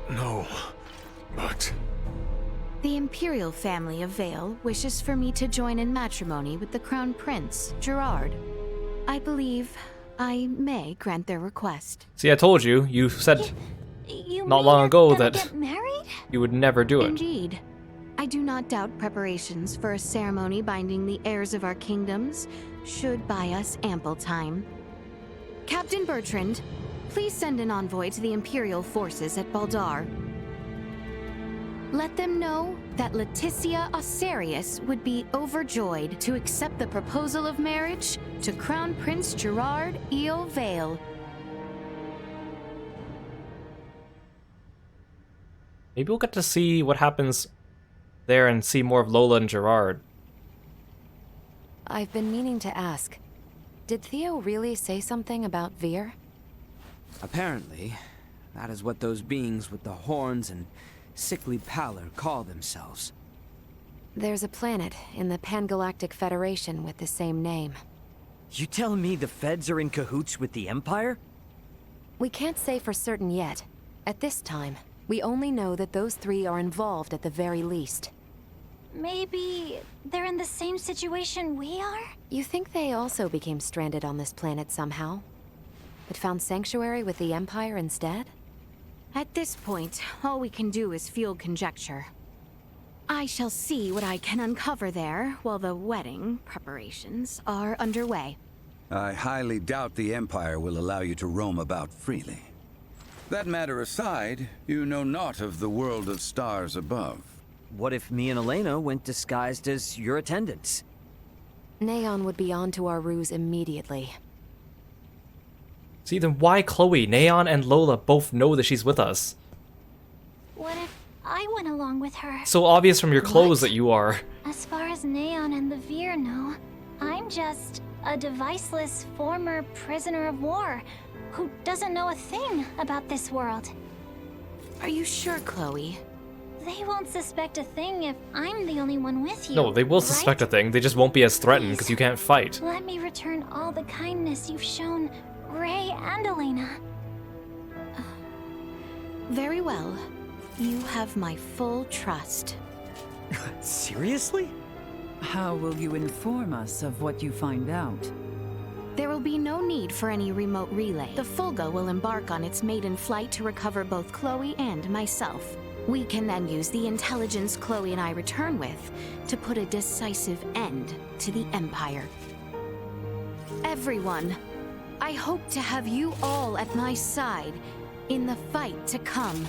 No, but... The Imperial family of Vale wishes for me to join in matrimony with the Crown Prince, Gerard. I believe I may grant their request. See, I told you. You said You not long ago that get married? you would never do it. Indeed. I do not doubt preparations for a ceremony binding the heirs of our kingdoms should buy us ample time. Captain Bertrand, please send an envoy to the Imperial forces at Baldar. Let them know that Laeticia Osirius would be overjoyed to accept the proposal of marriage to Crown Prince Gerard Eo Vale. Maybe we'll get to see what happens there and see more of Lola and Gerard. I've been meaning to ask. Did Theo really say something about Veer? Apparently, that is what those beings with the horns and sickly pallor call themselves. There's a planet in the Pangalactic Federation with the same name. You telling me the Feds are in cahoots with the Empire? We can't say for certain yet. At this time, we only know that those 3 are involved at the very least. Maybe they're in the same situation we are? You think they also became stranded on this planet somehow? But found sanctuary with the Empire instead? At this point, all we can do is field conjecture. I shall see what I can uncover there while the wedding preparations are underway. I highly doubt the Empire will allow you to roam about freely. That matter aside, you know naught of the world of stars above. What if me and Elena went disguised as your attendants? Neon would be onto our ruse immediately. See, then why Chloe? Neon and Lola both know that she's with us. What if I went along with her? So obvious from your clothes that you are. As far as Neon and the Veer know, I'm just a deviceless former prisoner of war who doesn't know a thing about this world. Are you sure, Chloe? They won't suspect a thing if I'm the only one with you. No, they will right? suspect a thing. They just won't be as threatened because you can't fight. Let me return all the kindness you've shown Ray and Elena. Very well. You have my full trust. Seriously? How will you inform us of what you find out? There will be no need for any remote relay. The Fulgo will embark on its maiden flight to recover both Chloe and myself. We can then use the intelligence Chloe and I return with to put a decisive end to the Empire. Everyone, I hope to have you all at my side in the fight to come.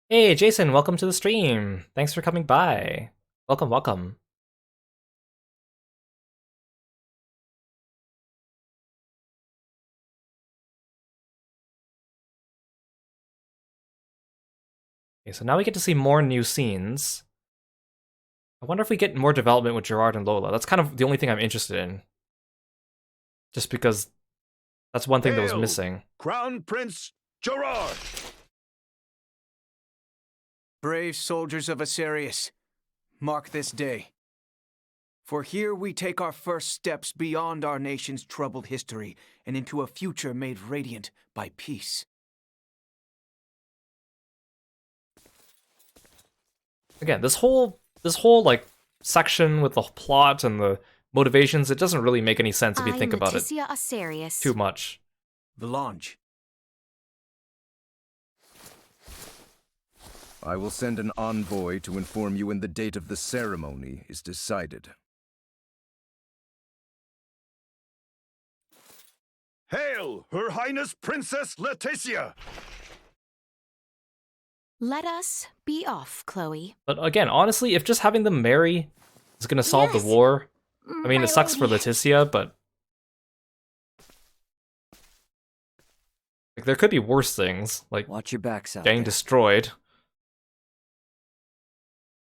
Hey, Jason, welcome to the stream. Thanks for coming by. Welcome, welcome. Okay, so now we get to see more new scenes. I wonder if we get more development with Gerard and Lola. That's kind of the only thing I'm interested in. Just because that's one thing that was missing. Crown Prince Gerard! Brave soldiers of Asarius, mark this day. For here we take our first steps beyond our nation's troubled history and into a future made radiant by peace. Again, this whole like section with the plot and the motivations, it doesn't really make any sense if you think about it Laeticia Asarius. too much. The launch. I will send an envoy to inform you when the date of the ceremony is decided. Hail, Her Highness Princess Laeticia! Let us be off, Chloe. But again, honestly, if just having them marry is gonna solve the war, I mean, it sucks for Laeticia, but like there could be worse things, like watch your backs out getting destroyed.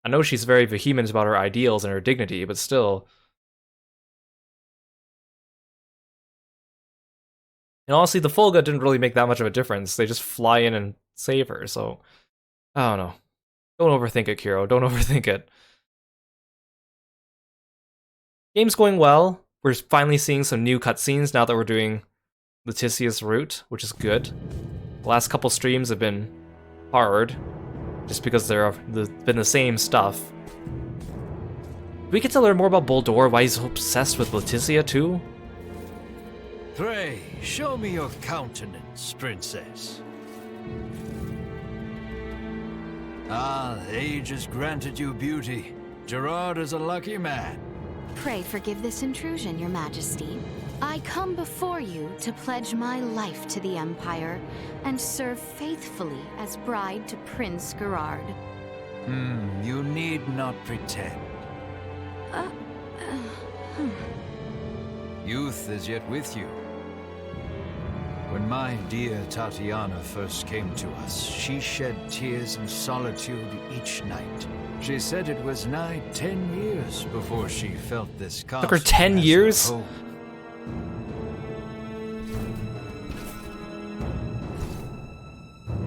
I know she's very vehement about her ideals and her dignity, but still. And honestly, the Fulga didn't really make that much of a difference. They just fly in and save her, so I don't know. Don't overthink it, Kiro. Don't overthink it. Game's going well. We're finally seeing some new cutscenes now that we're doing Laeticia's route, which is good. The last couple streams have been hard, just because they've been the same stuff. Do we get to learn more about Boldor, why he's so obsessed with Laeticia too? Pray, show me your countenance, princess. Ah, age has granted you beauty. Gerard is a lucky man. Pray forgive this intrusion, Your Majesty. I come before you to pledge my life to the Empire and serve faithfully as bride to Prince Gerard. You need not pretend. Youth is yet with you. When my dear Tatiana first came to us, she shed tears in solitude each night. She said it was nigh 10 years before she felt this castle. Took her 10 years?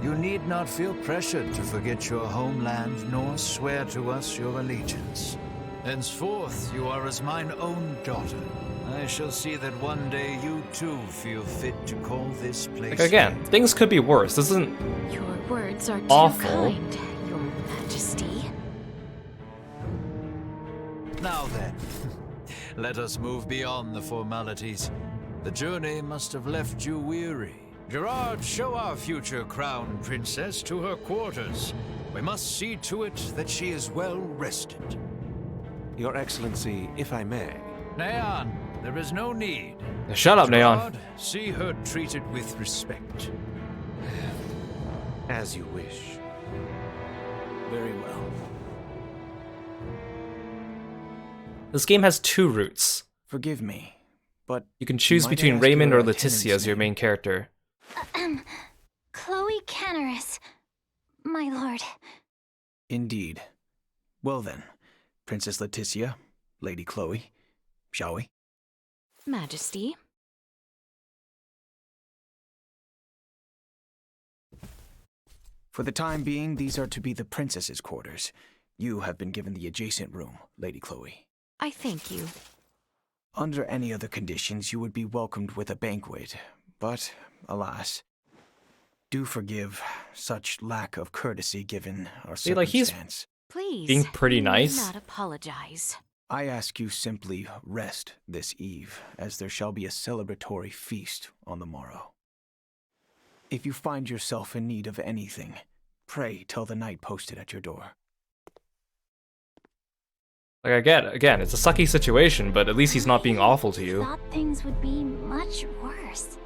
You need not feel pressured to forget your homeland, nor swear to us your allegiance. Henceforth, you are as mine own daughter. I shall see that one day you too feel fit to call this place. Like again, things could be worse. This isn't Your words are awful. too kind, Your Majesty. Now then, let us move beyond the formalities. The journey must have left you weary. Gerard, show our future crown princess to her quarters. We must see to it that she is well rested. Your Excellency, if I may. Neon, there is no need. Shut up, Neon. Gerard, see her treated with respect. As you wish. Very well. This game has 2 routes. Forgive me, but you can choose might I between ask Raymond your or Laeticia as your main character. Chloe Canaris, my lord. Indeed. Well then, Princess Laeticia, Lady Chloe, shall we? Majesty. For the time being, these are to be the princess's quarters. You have been given the adjacent room, Lady Chloe. I thank you. Under any other conditions, you would be welcomed with a banquet, but, alas, do forgive such lack of courtesy given our See, like, he's circumstance. Please, being pretty you nice. Need not apologize. I ask you simply rest this eve, as there shall be a celebratory feast on the morrow. If you find yourself in need of anything, pray tell the knight posted at your door. Like, I get, again, it's a sucky situation, but at least he's not being awful to you. Thought things would be much worse.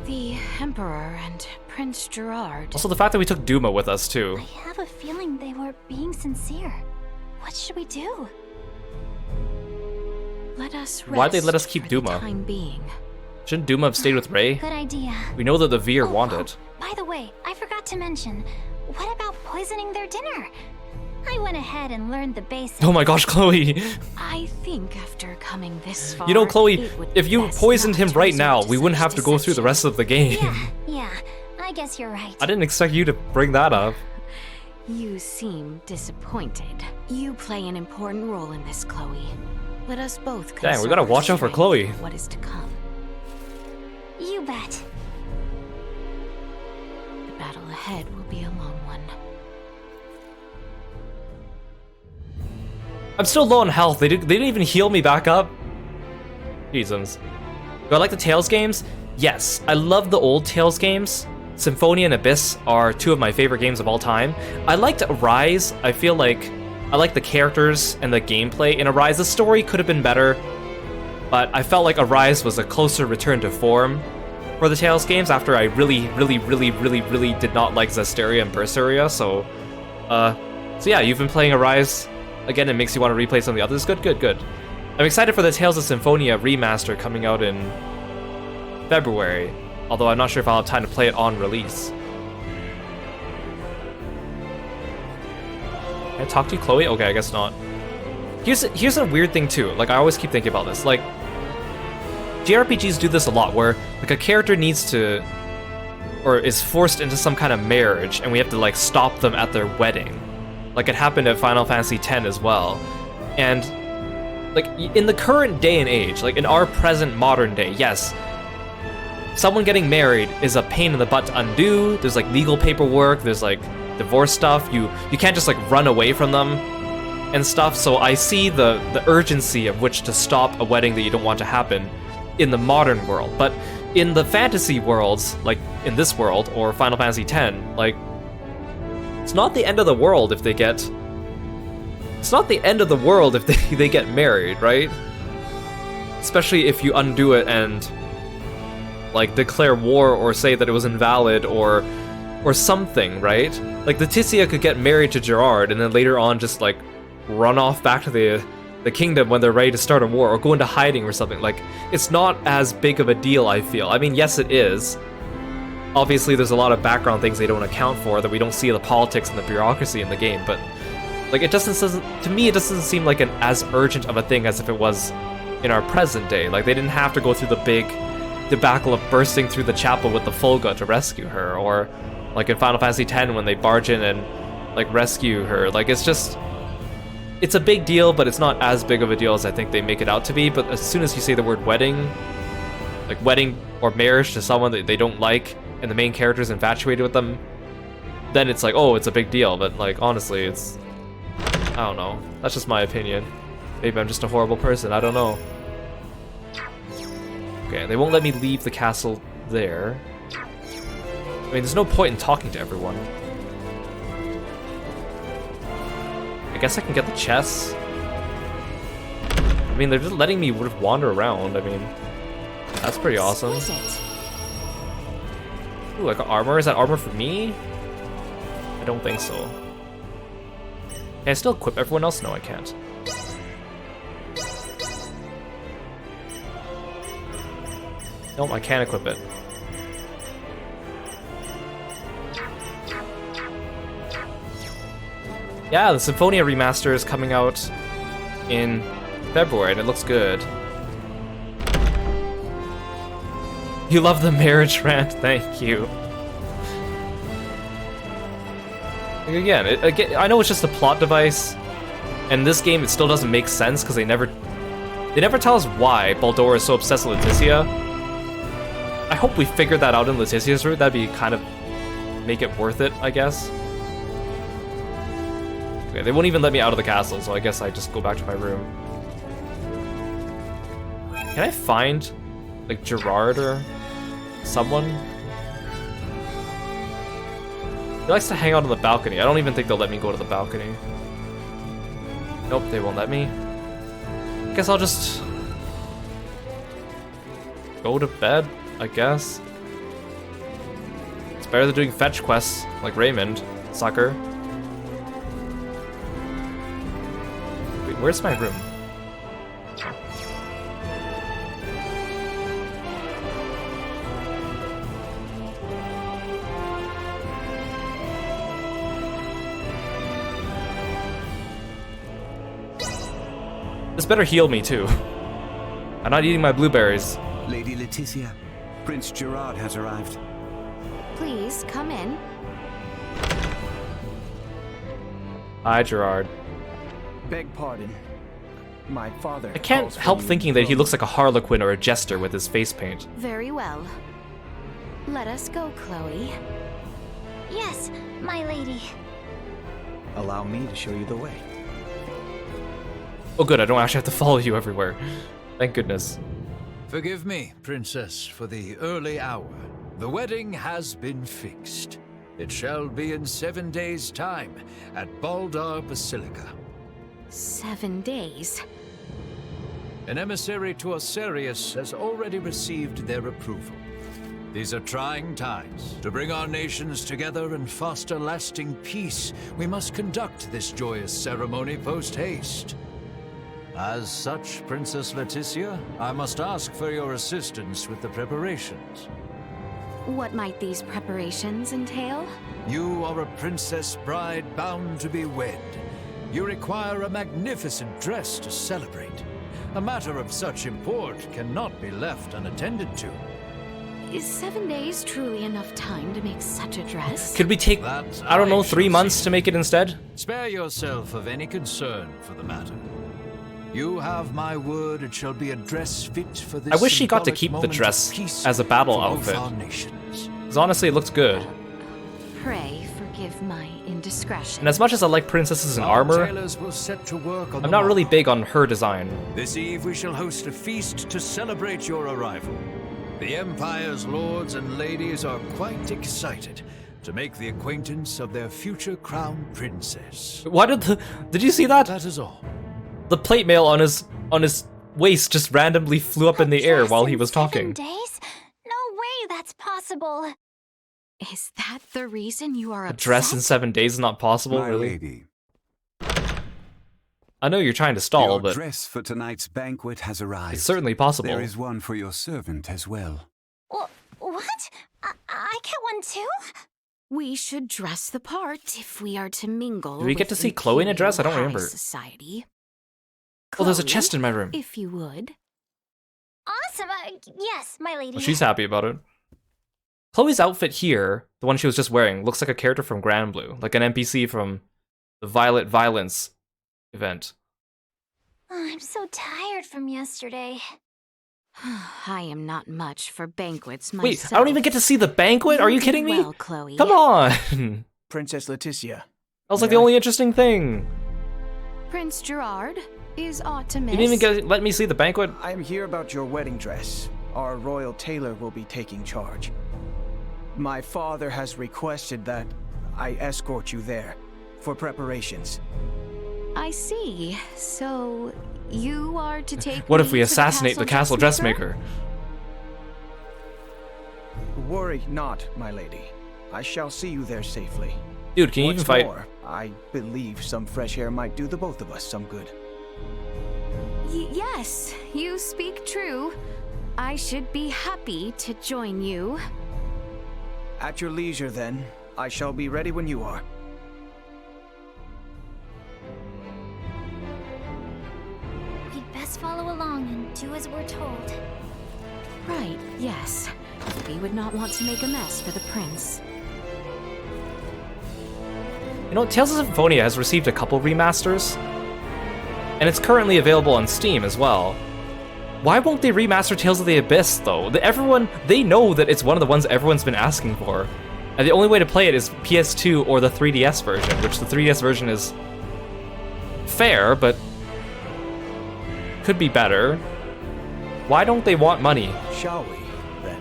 The Emperor and Prince Gerard. Also, the fact that we took Duma with us, too. I have a feeling they were being sincere. What should we do? Let us rest. Why'd they let us keep Duma? Time being. Shouldn't Duma have stayed with Ray? Good idea. We know that the Veer want it. By the way, I forgot to mention, what about poisoning their dinner? I went ahead and learned the basics. Oh my gosh, Chloe! I think after coming this far, You know, Chloe, if you poisoned him right now, we wouldn't have to go through the rest of the game. Yeah, I guess you're right. I didn't expect you to bring that up. You seem disappointed. You play an important role in this, Chloe. Let us both Dang, we gotta watch out for Chloe. What is to come. You bet. The battle ahead will be a long one. I'm still low on health. They didn't even heal me back up. Jesus. Do I like the Tales games? Yes. I love the old Tales games. Symphonia and Abyss are 2 of my favorite games of all time. I liked Arise. I feel like I like the characters and the gameplay in Arise. The story could have been better, but I felt like Arise was a closer return to form for the Tales games after I really did not like Zestiria and Berseria. So yeah, you've been playing Arise. Again, it makes you want to replay some of the others. Good. I'm excited for the Tales of Symphonia remaster coming out in February, although I'm not sure if I'll have time to play it on release. Can I talk to you, Chloe? Okay, I guess not. Here's a weird thing too. Like, I always keep thinking about this. Like, JRPGs do this a lot, where like a character needs to, or is forced into some kind of marriage, and we have to like stop them at their wedding. Like it happened at Final Fantasy X as well. And like in the current day and age, like in our present modern day, yes, someone getting married is a pain in the butt to undo. There's like legal paperwork, there's like divorce stuff. You can't just like run away from them and stuff. So I see the urgency of which to stop a wedding that you don't want to happen in the modern world. But in the fantasy worlds, like in this world or Final Fantasy X, like it's not the end of the world if they get... It's not the end of the world if they get married, right? Especially if you undo it and like declare war or say that it was invalid or something, right? Like Laeticia could get married to Gerard and then later on just like run off back to the kingdom when they're ready to start a war or go into hiding or something. Like, it's not as big of a deal, I feel. I mean, yes, it is. Obviously, there's a lot of background things they don't account for, that we don't see the politics and the bureaucracy in the game, but like it doesn't to me, it doesn't seem like an as urgent of a thing as if it was in our present day. Like, they didn't have to go through the big debacle of bursting through the chapel with the Fulga to rescue her, or like in Final Fantasy X when they barge in and like rescue her. Like, it's a big deal, but it's not as big of a deal as I think they make it out to be. But as soon as you say the word wedding, like wedding or marriage to someone that they don't like, and the main character's infatuated with them, then it's like, oh, it's a big deal. But like, honestly, it's, I don't know. That's just my opinion. Maybe I'm just a horrible person, I don't know. Okay, they won't let me leave the castle there. I mean, there's no point in talking to everyone. I guess I can get the chests. I mean, they're just letting me wander around. I mean, that's pretty awesome. Ooh, like armor? Is that armor for me? I don't think so. Can I still equip everyone else? No, I can't. Nope, I can't equip it. Yeah, the Symphonia remaster is coming out in February, and it looks good. You love the marriage rant, thank you. Again, I know it's just a plot device, and this game it still doesn't make sense because they never tell us why Baldur is so obsessed with Laeticia. I hope we figured that out in Laeticia's route. That'd be kind of make it worth it, I guess. Okay, they won't even let me out of the castle, so I guess I just go back to my room. Can I find, like, Gerard or someone? He likes to hang out on the balcony. I don't even think they'll let me go to the balcony. Nope, they won't let me. Guess I'll just go to bed, I guess. It's better than doing fetch quests like Raymond, sucker. Wait, where's my room? This better heal me too. I'm not eating my blueberries. Lady Laeticia, Prince Gerard has arrived. Please, come in. Hi, Gerard. Beg pardon. My father. I can't help thinking that he looks like a harlequin or a jester with his face paint. Very well. Let us go, Chloe. Yes, my lady. Allow me to show you the way. Oh good, I don't actually have to follow you everywhere. Thank goodness. Forgive me, Princess, for the early hour. The wedding has been fixed. It shall be in 7 days' time at Baldur Basilica. 7 days? An emissary to Osirius has already received their approval. These are trying times. To bring our nations together and foster lasting peace, we must conduct this joyous ceremony post-haste. As such, Princess Laeticia, I must ask for your assistance with the preparations. What might these preparations entail? You are a princess bride bound to be wed. You require a magnificent dress to celebrate. A matter of such import cannot be left unattended to. Is 7 days truly enough time to make such a dress? Could we take, I don't know, 3 months to make it instead? Spare yourself of any concern for the matter. You have my word, it shall be a dress fit for this. I wish she got to keep the dress as a battle outfit. Because honestly, it looks good. Pray forgive my indiscretion. And as much as I like princesses in armor, I'm not really big on her design. This eve we shall host a feast to celebrate your arrival. The Empire's lords and ladies are quite excited to make the acquaintance of their future crown princess. Why did you see that? That is all. The plate mail on his waist just randomly flew up in the air while he was talking. 7 days? No way that's possible. Is that the reason you are A upset? dress in 7 days is not possible, My really? lady. I know you're trying to stall, Your but dress for tonight's banquet has arrived. it's certainly possible. There is one for your servant as well. What? I get one too? We should dress the part if we are to mingle. Do we get with to see Chloe in a dress? I don't Imperial remember. High Society. Oh, there's a Chloe, chest in my room. If you would. Awesome. Yes, my lady. Well, she's happy about it. Chloe's outfit here, the one she was just wearing, looks like a character from Grand Blue, like an NPC from the Violet Violence event. Oh, I'm so tired from yesterday. I am not much for banquets myself. Wait, I don't even get to see the banquet? Are you kidding me? Well, Chloe. Come on! Princess Laeticia. That was like the only interesting thing. Prince Gerard is aught to miss. You didn't even let me see the banquet? I'm here about your wedding dress. Our royal tailor will be taking charge. My father has requested that I escort you there for preparations. I see. So, you are to take What me if we to assassinate the castle dressmaker? Worry not, my lady. I shall see you there safely. Dude, can you even fight? More, I believe some fresh air might do the both of us some good. Yes, you speak true. I should be happy to join you. At your leisure, then. I shall be ready when you are. We'd best follow along and do as we're told. Right, yes. We would not want to make a mess for the prince. You know, Tales of Symphonia has received a couple remasters, and it's currently available on Steam as well. Why won't they remaster Tales of the Abyss, though? They know that it's one of the ones everyone's been asking for. And the only way to play it is PS2 or the 3DS version, which the 3DS version is fair, but could be better. Why don't they want money? Shall we, then?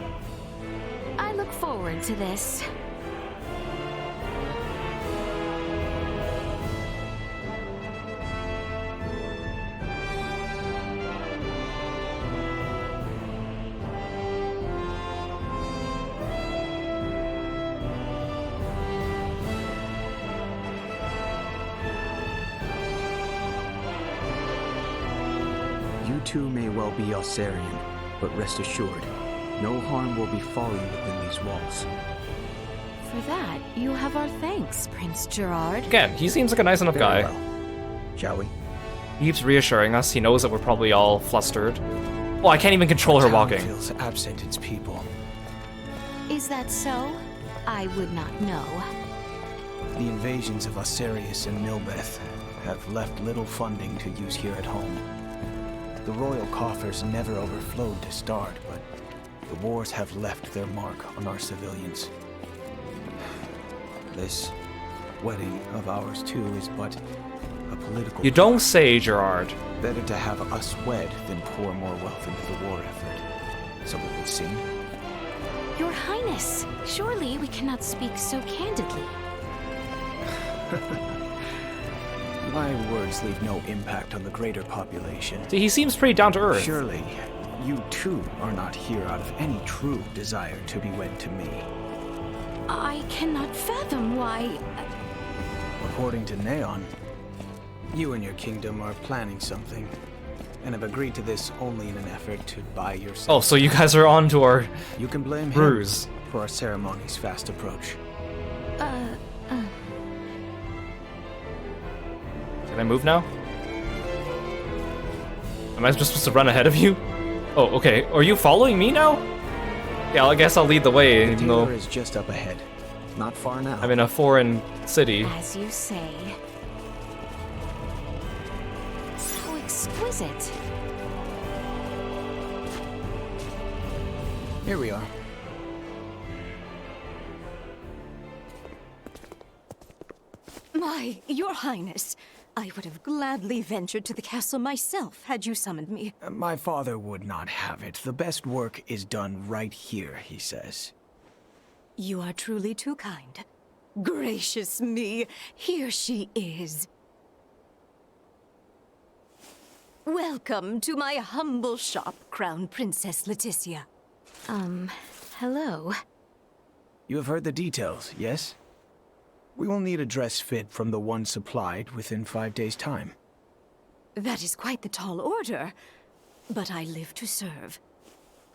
I look forward to this. You too may well be Osirian, but rest assured, no harm will befall you within these walls. For that, you have our thanks, Prince Gerard. Again, he seems like a nice enough guy. Well. Shall we? He keeps reassuring us. He knows that we're probably all flustered. Oh, I can't even control her walking. Feels absent its people. Is that so? I would not know. The invasions of Osirius and Nilbeth have left little funding to use here at home. The royal coffers never overflowed to start, but the wars have left their mark on our civilians. This wedding of ours, too, is but a political... You don't say, Gerard. Better to have us wed than pour more wealth into the war effort. So it would seem. Your Highness, surely we cannot speak so candidly. My words leave no impact on the greater population. See, he seems pretty down to earth. Surely, you too are not here out of any true desire to be wed to me. I cannot fathom why... According to Neon, you and your kingdom are planning something, and have agreed to this only in an effort to buy yourself. Oh, so you guys are on to our You can blame ruse him for our ceremony's fast approach. Can I move now? Am I just supposed to run ahead of you? Oh, okay. Are you following me now? Yeah, I guess I'll lead the way, The even though dealer is just up ahead. Not far now. I'm in a foreign city. As you say. So exquisite. Here we are. Your Highness, I would have gladly ventured to the castle myself had you summoned me. My father would not have it. The best work is done right here, he says. You are truly too kind. Gracious me, here she is. Welcome to my humble shop, Crown Princess Laeticia. Hello. You have heard the details, yes? We will need a dress fit from the one supplied within 5 days' time. That is quite the tall order, but I live to serve.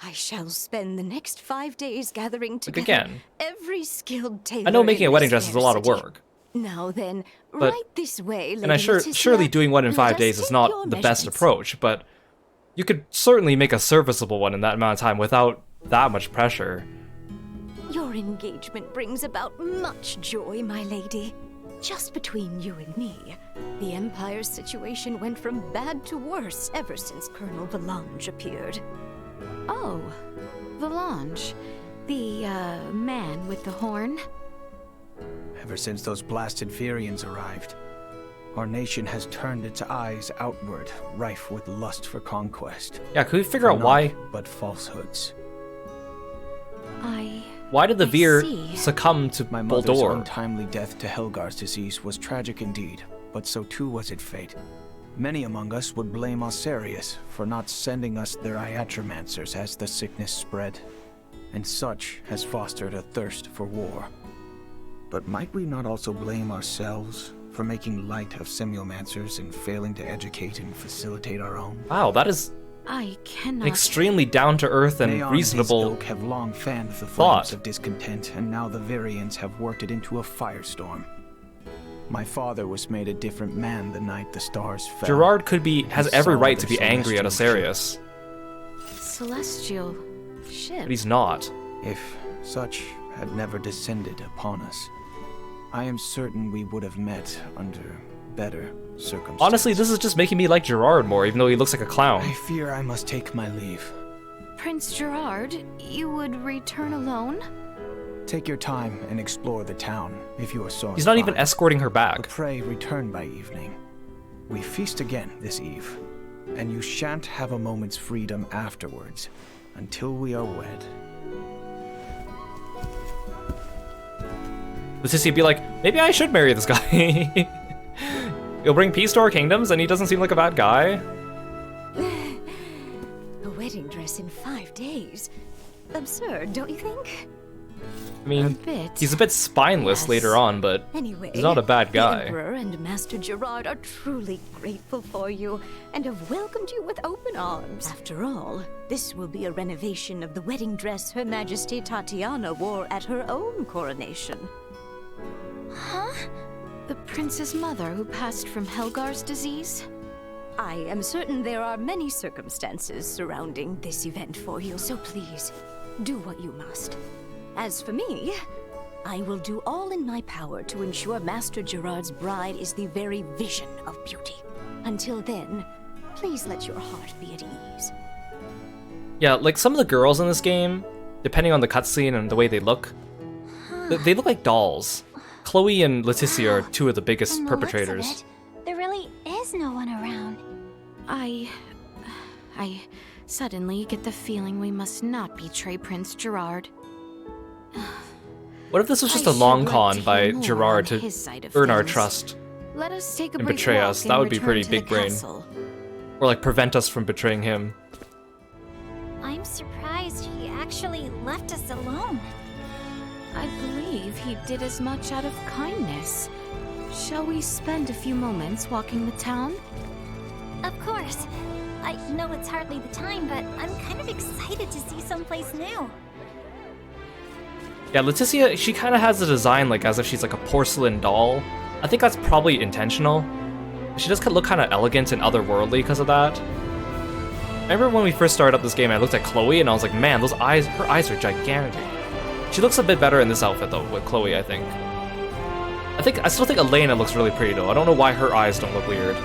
I shall spend the next 5 days gathering together again, every skilled tailor. I know making a in wedding this dress is a fair lot of city. work. Now then, But- right this way, Lady And Laeticia. surely doing one in 5 Let us days is take not your the best measurements. approach, but you could certainly make a serviceable one in that amount of time without that much pressure. Your engagement brings about much joy, my lady. Just between you and me, the Empire's situation went from bad to worse ever since Colonel Valange appeared. Oh, Valange. The, man with the horn? Ever since those blasted Firians arrived, our nation has turned its eyes outward, rife with lust for conquest. Yeah, could we figure out For why? naught but falsehoods. I Why did the Veer see. succumb to My mother's Baldur? untimely death to Helgar's disease was tragic indeed, but so too was its fate. Many among us would blame Osirius for not sending us their iatromancers as the sickness spread, and such has fostered a thirst for war. But might we not also blame ourselves for making light of semiomancers and failing to educate and facilitate our own? Wow, that is I an cannot. extremely down-to-earth and Neon reasonable and his ilk have long fanned the thought. flames of discontent, and now the Varians have worked it into a firestorm. My father was made a different man the night the stars fell. Gerard has He every saw right the to be angry at celestial Osirius, Celestial ship. but he's not. If such had never descended upon us, I am certain we would have met under better circumstances. Honestly, this is just making me like Gerard more, even though he looks like a clown. I fear I must take my leave. Prince Gerard, you would return alone? Take your time and explore the town, if you are so He's not even inclined. escorting her back. But pray return by evening. We feast again this eve, and you shan't have a moment's freedom afterwards, until we are wed. Laeticia be like, maybe I should marry this guy. He'll bring peace to our kingdoms, and he doesn't seem like a bad guy. A wedding dress in 5 days. Absurd, don't you think? I mean, bit. he's a bit spineless Yes. later on, but Anyway, he's not a bad The guy. Emperor and Master Gerard are truly grateful for you and have welcomed you with open arms. After all, this will be a renovation of the wedding dress Her Majesty Tatiana wore at her own coronation. Huh? The prince's mother who passed from Helgar's disease? I am certain there are many circumstances surrounding this event for you, so please, do what you must. As for me, I will do all in my power to ensure Master Gerard's bride is the very vision of beauty. Until then, please let your heart be at ease. Yeah, like some of the girls in this game, depending on the cutscene and the way they look like dolls. Chloe and Laeticia are two of the biggest From the looks of perpetrators. it, there really is no one around. I suddenly get the feeling we must not betray Prince Gerard. What if this was just I a long should like con to by hear more Gerard on to his side of earn our things. trust Let us take a and brief betray walk us? and That would be return pretty to big the brain. castle. Or like prevent us from betraying him. I'm surprised he actually left us alone. I believe he did as much out of kindness. Shall we spend a few moments walking the town? Of course. I know it's hardly the time, but I'm kind of excited to see someplace new. Yeah, Laeticia, she kind of has a design like as if she's like a porcelain doll. I think that's probably intentional. She does look kind of elegant and otherworldly because of that. I remember when we first started up this game, I looked at Chloe and I was like, man, those eyes, her eyes are gigantic. She looks a bit better in this outfit though, with Chloe, I think. I still think Elena looks really pretty though. I don't know why her eyes don't look weird.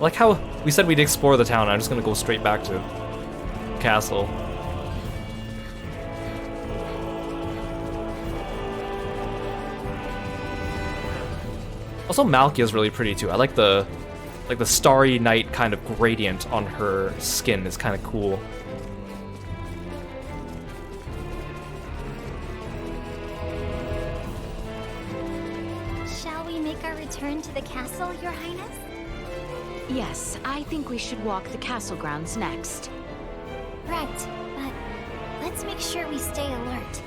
Like how we said we'd explore the town, I'm just gonna go straight back to the castle. Also, Malkia's really pretty too. I like the starry night kind of gradient on her skin is kind of cool. Shall we make our return to the castle, Your Highness? Yes, I think we should walk the castle grounds next. Right, but let's make sure we stay alert.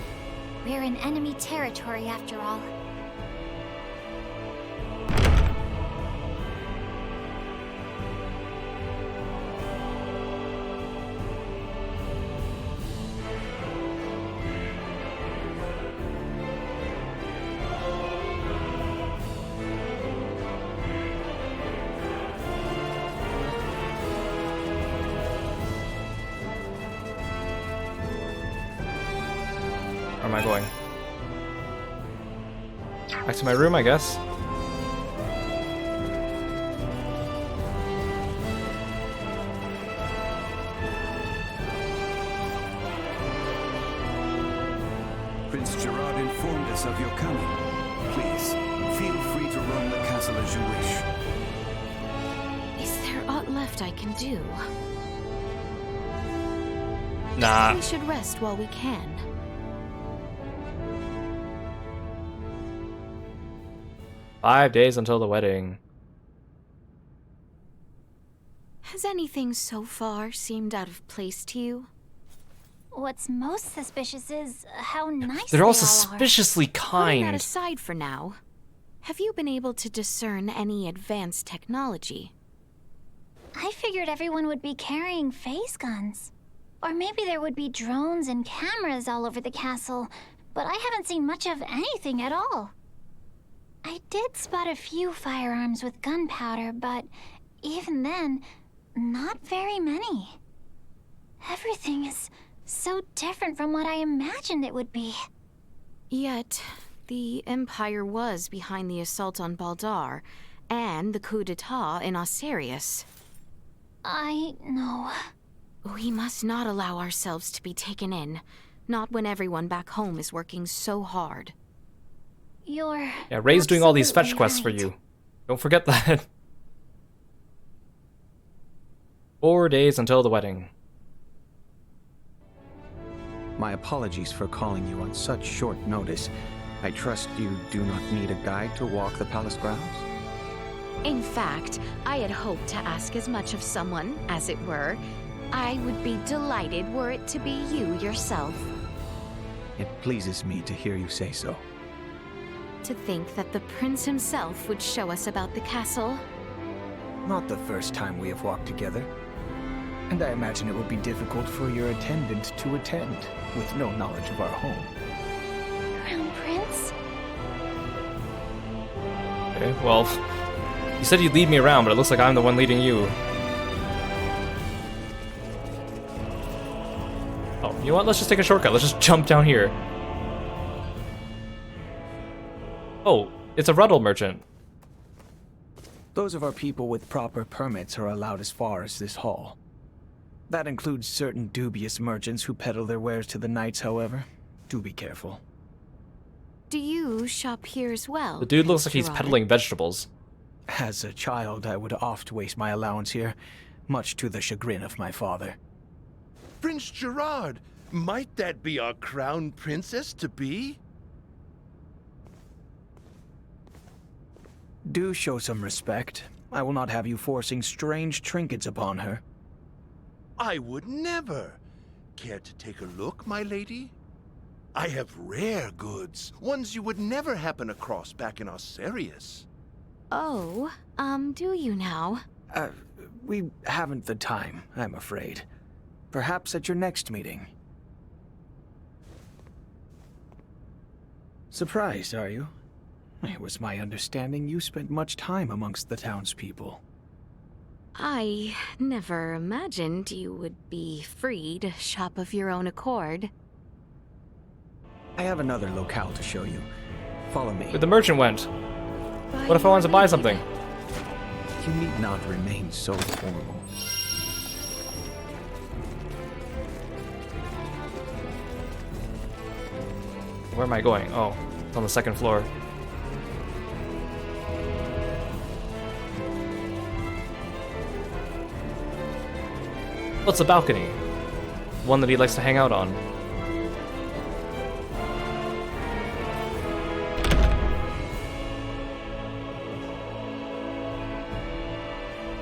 We're in enemy territory after all. Where am I going? Back to my room, I guess. Prince Gerard informed us of your coming. Please, feel free to roam the castle as you wish. Is there aught left I can do? Nah. We should rest while we can. "5 days until the wedding." Has anything so far seemed out of place to you? What's most suspicious is how nice They're all they are. suspiciously Putting that kind. aside for now, have you been able to discern any advanced technology? I figured everyone would be carrying phase guns. Or maybe there would be drones and cameras all over the castle, but I haven't seen much of anything at all. I did spot a few firearms with gunpowder, but even then, not very many. Everything is so different from what I imagined it would be. Yet, the Empire was behind the assault on Baldar and the coup d'etat in Osirius. I know. We must not allow ourselves to be taken in, not when everyone back home is working so hard. You're Yeah, Ray's doing all these fetch absolutely quests for right. you. Don't forget that. 4 days until the wedding. My apologies for calling you on such short notice. I trust you do not need a guide to walk the palace grounds? In fact, I had hoped to ask as much of someone, as it were. I would be delighted were it to be you yourself. It pleases me to hear you say so. To think that the prince himself would show us about the castle. Not the first time we have walked together. And I imagine it would be difficult for your attendant to attend, with no knowledge of our home. Crown Prince? Okay, well, you said you'd lead me around, but it looks like I'm the one leading you. Oh, you know what? Let's just take a shortcut. Let's just jump down here. Oh, it's a Ruddle merchant. Those of our people with proper permits are allowed as far as this hall. That includes certain dubious merchants who peddle their wares to the knights, however. Do be careful. Do you shop here as well? The dude looks like he's Gerard? peddling vegetables. As a child, I would oft waste my allowance here, much to the chagrin of my father. Prince Gerard, might that be our crown princess-to-be? Do show some respect. I will not have you forcing strange trinkets upon her. I would never. Care to take a look, my lady? I have rare goods, ones you would never happen across back in Osirius. Oh, do you now? We haven't the time, I'm afraid. Perhaps at your next meeting. Surprised, are you? It was my understanding you spent much time amongst the townspeople. I never imagined you would be free to shop of your own accord. I have another locale to show you. Follow me. Where the merchant went. What if I wanted to buy something? You need not remain so formal. Where am I going? Oh, it's on the second floor. What's a balcony? One that he likes to hang out on.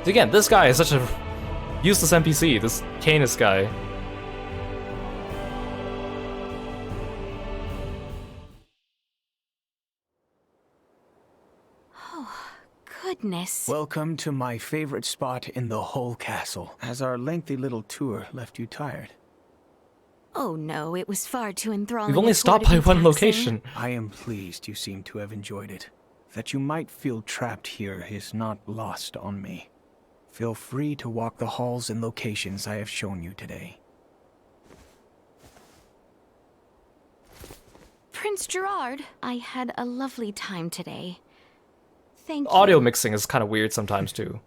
Again, this guy is such a useless NPC, this Canis guy. Goodness. Welcome to my favorite spot in the whole castle. Has our lengthy little tour left you tired? Oh no, it was far too enthralling. We've only a tour stopped to by be one taxing. location. I am pleased you seem to have enjoyed it. That you might feel trapped here is not lost on me. Feel free to walk the halls and locations I have shown you today. Prince Gerard, I had a lovely time today. Thank you. Audio mixing is kind of weird sometimes too.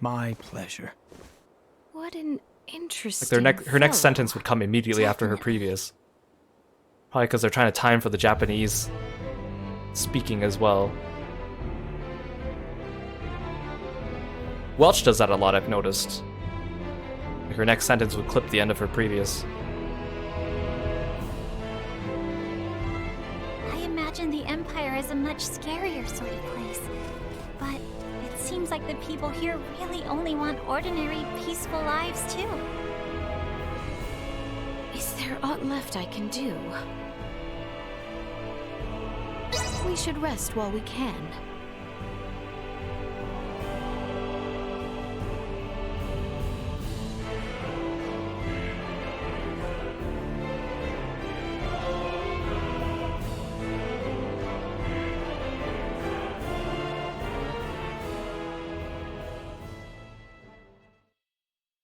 My pleasure. What an interesting Her next fellow. sentence would come immediately after her previous. Probably because they're trying to time for the Japanese speaking as well. Welch does that a lot, I've noticed. Like her next sentence would clip the end of her previous. imagine the Empire as a much scarier sort of place. But it seems like the people here really only want ordinary, peaceful lives, too. Is there aught left I can do? We should rest while we can.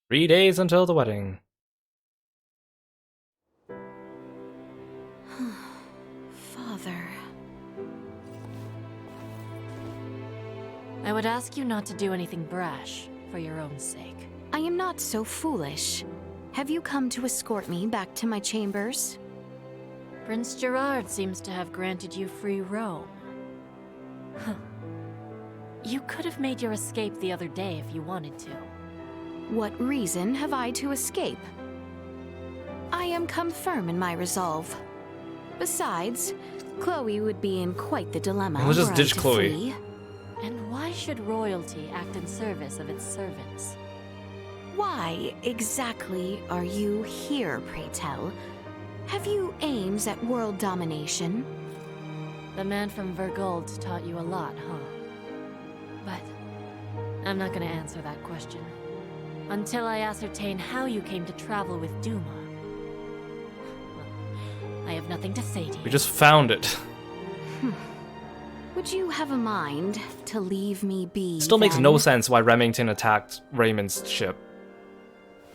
Three days until the wedding. Father. I would ask you not to do anything brash, for your own sake. I am not so foolish. Have you come to escort me back to my chambers? Prince Gerard seems to have granted you free roam. Huh. You could have made your escape the other day if you wanted to. What reason have I to escape? I am come firm in my resolve. Besides, Chloe would be in quite the dilemma. Let's just were I ditch to Chloe. flee. And why should royalty act in service of its servants? Why exactly are you here, pray tell? Have you aims at world domination? The man from Vergold taught you a lot, huh? But I'm not gonna answer that question. Until I ascertain how you came to travel with Duma. Well, I have nothing to say to you. We just found it. Would you have a mind to leave me be? Still makes no then? sense why Remington attacked Raymond's ship,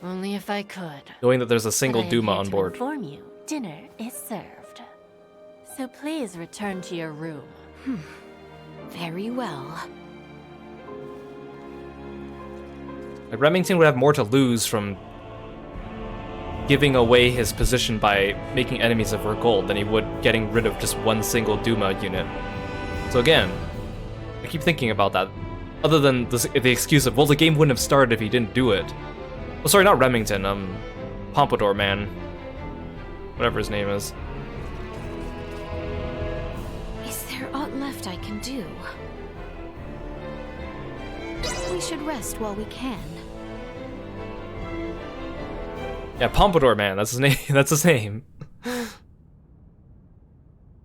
Only if I could. knowing that there's a single But I am Duma here on to board. inform you, dinner is served. So please return to your room. Very well. Like, Remington would have more to lose from giving away his position by making enemies of Vergold than he would getting rid of just one single Duma unit. So again, I keep thinking about that. Other than the excuse of, well, the game wouldn't have started if he didn't do it. Well, sorry, not Remington, Pompadour Man. Whatever his name is. Is there aught left I can do? We should rest while we can. Yeah, Pompadour Man, that's his name. That's his name.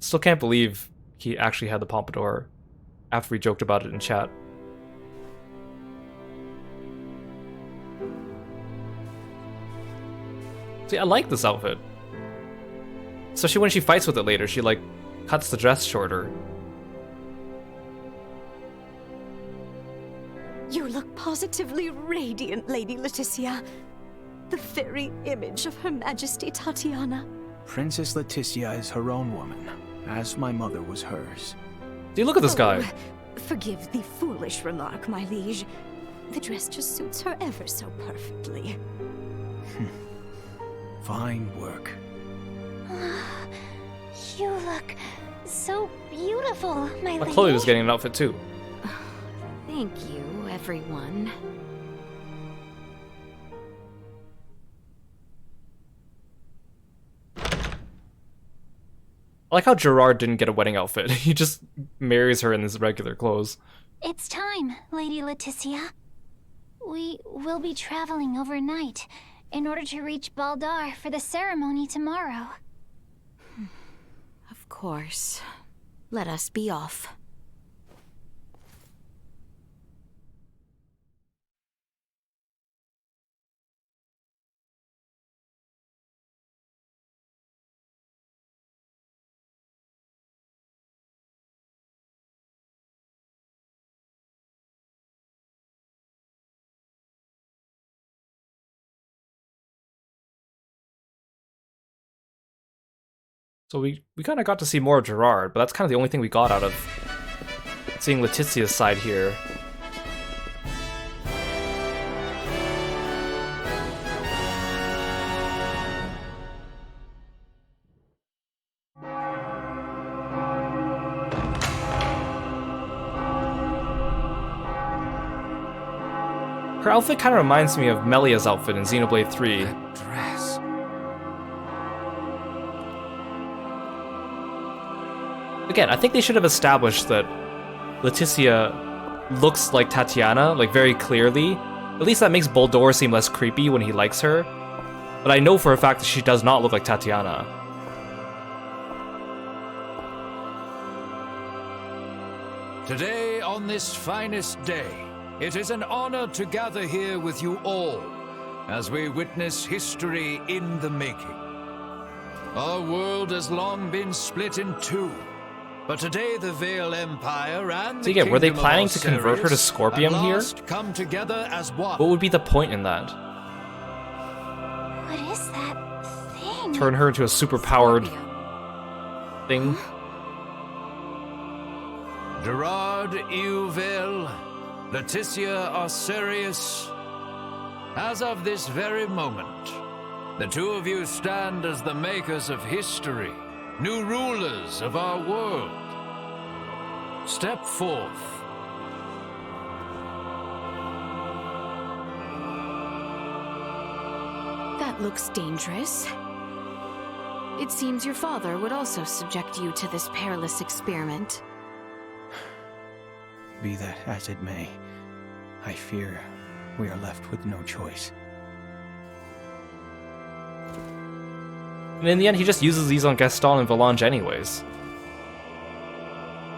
Still can't believe he actually had the pompadour after we joked about it in chat. See, I like this outfit. Especially when she fights with it later, she like cuts the dress shorter. You look positively radiant, Lady Laeticia. The very image of Her Majesty Tatiana. Princess Laeticia is her own woman, as my mother was hers. See, look at this guy. Forgive the foolish remark, my liege. The dress just suits her ever so perfectly. Fine work. You look so beautiful, my But lady. Chloe was getting an outfit too. Thank you, everyone. I like how Gerard didn't get a wedding outfit. He just marries her in his regular clothes. It's time, Lady Laeticia. We will be traveling overnight in order to reach Baldar for the ceremony tomorrow. Of course. Let us be off. So we kind of got to see more of Gerard, but that's kind of the only thing we got out of seeing Laeticia's side here. Her outfit kind of reminds me of Melia's outfit in Xenoblade 3. Dress. Again, I think they should have established that Laeticia looks like Tatiana, like very clearly. At least that makes Boldore seem less creepy when he likes her. But I know for a fact that she does not look like Tatiana. Today, on this finest day, it is an honor to gather here with you all as we witness history in the making. Our world has long been split in two, but today the Vale Empire and So again, were they Kingdom of planning to convert her to Osiris Scorpion at here? last come together as one. What would be the point in that? What is that thing? Turn her into a super-powered thing? Gerard Euville, Laeticia Osiris. As of this very moment, the two of you stand as the makers of history, new rulers of our world. Step forth. That looks dangerous. It seems your father would also subject you to this perilous experiment. Be that as it may, I fear we are left with no choice. And in the end, he just uses these on Gaston and Volange anyways.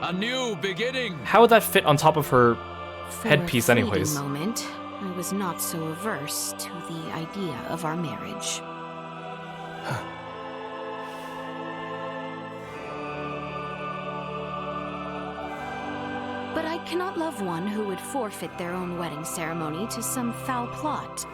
A new beginning. How would that fit on top of her For headpiece a anyways? fleeting moment, I was not so averse to the idea of our marriage. But I cannot love one who would forfeit their own wedding ceremony to some foul plot.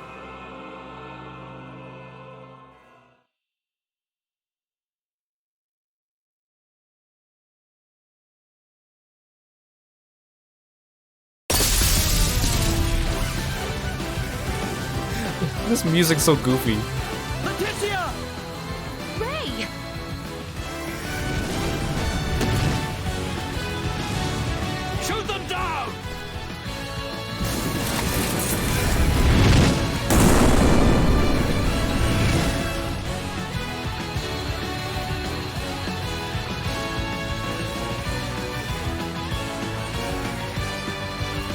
This music's so goofy. Laeticia! Ray! Shoot them down!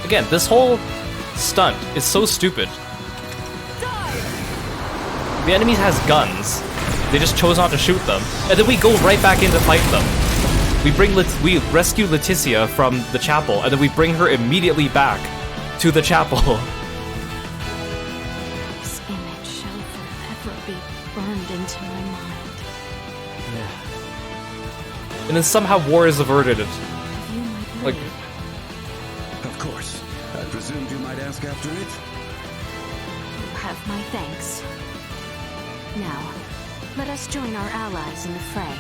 Again, this whole stunt is so stupid. The enemy has guns. They just chose not to shoot them, and then we go right back in to fight them. We rescue Laeticia from the chapel, and then we bring her immediately back to the chapel. This image shall forever be burned into my mind. And then somehow war is averted. Like, Of course. I presumed you might ask after it. You have my thanks. Now, let us join our allies in the fray.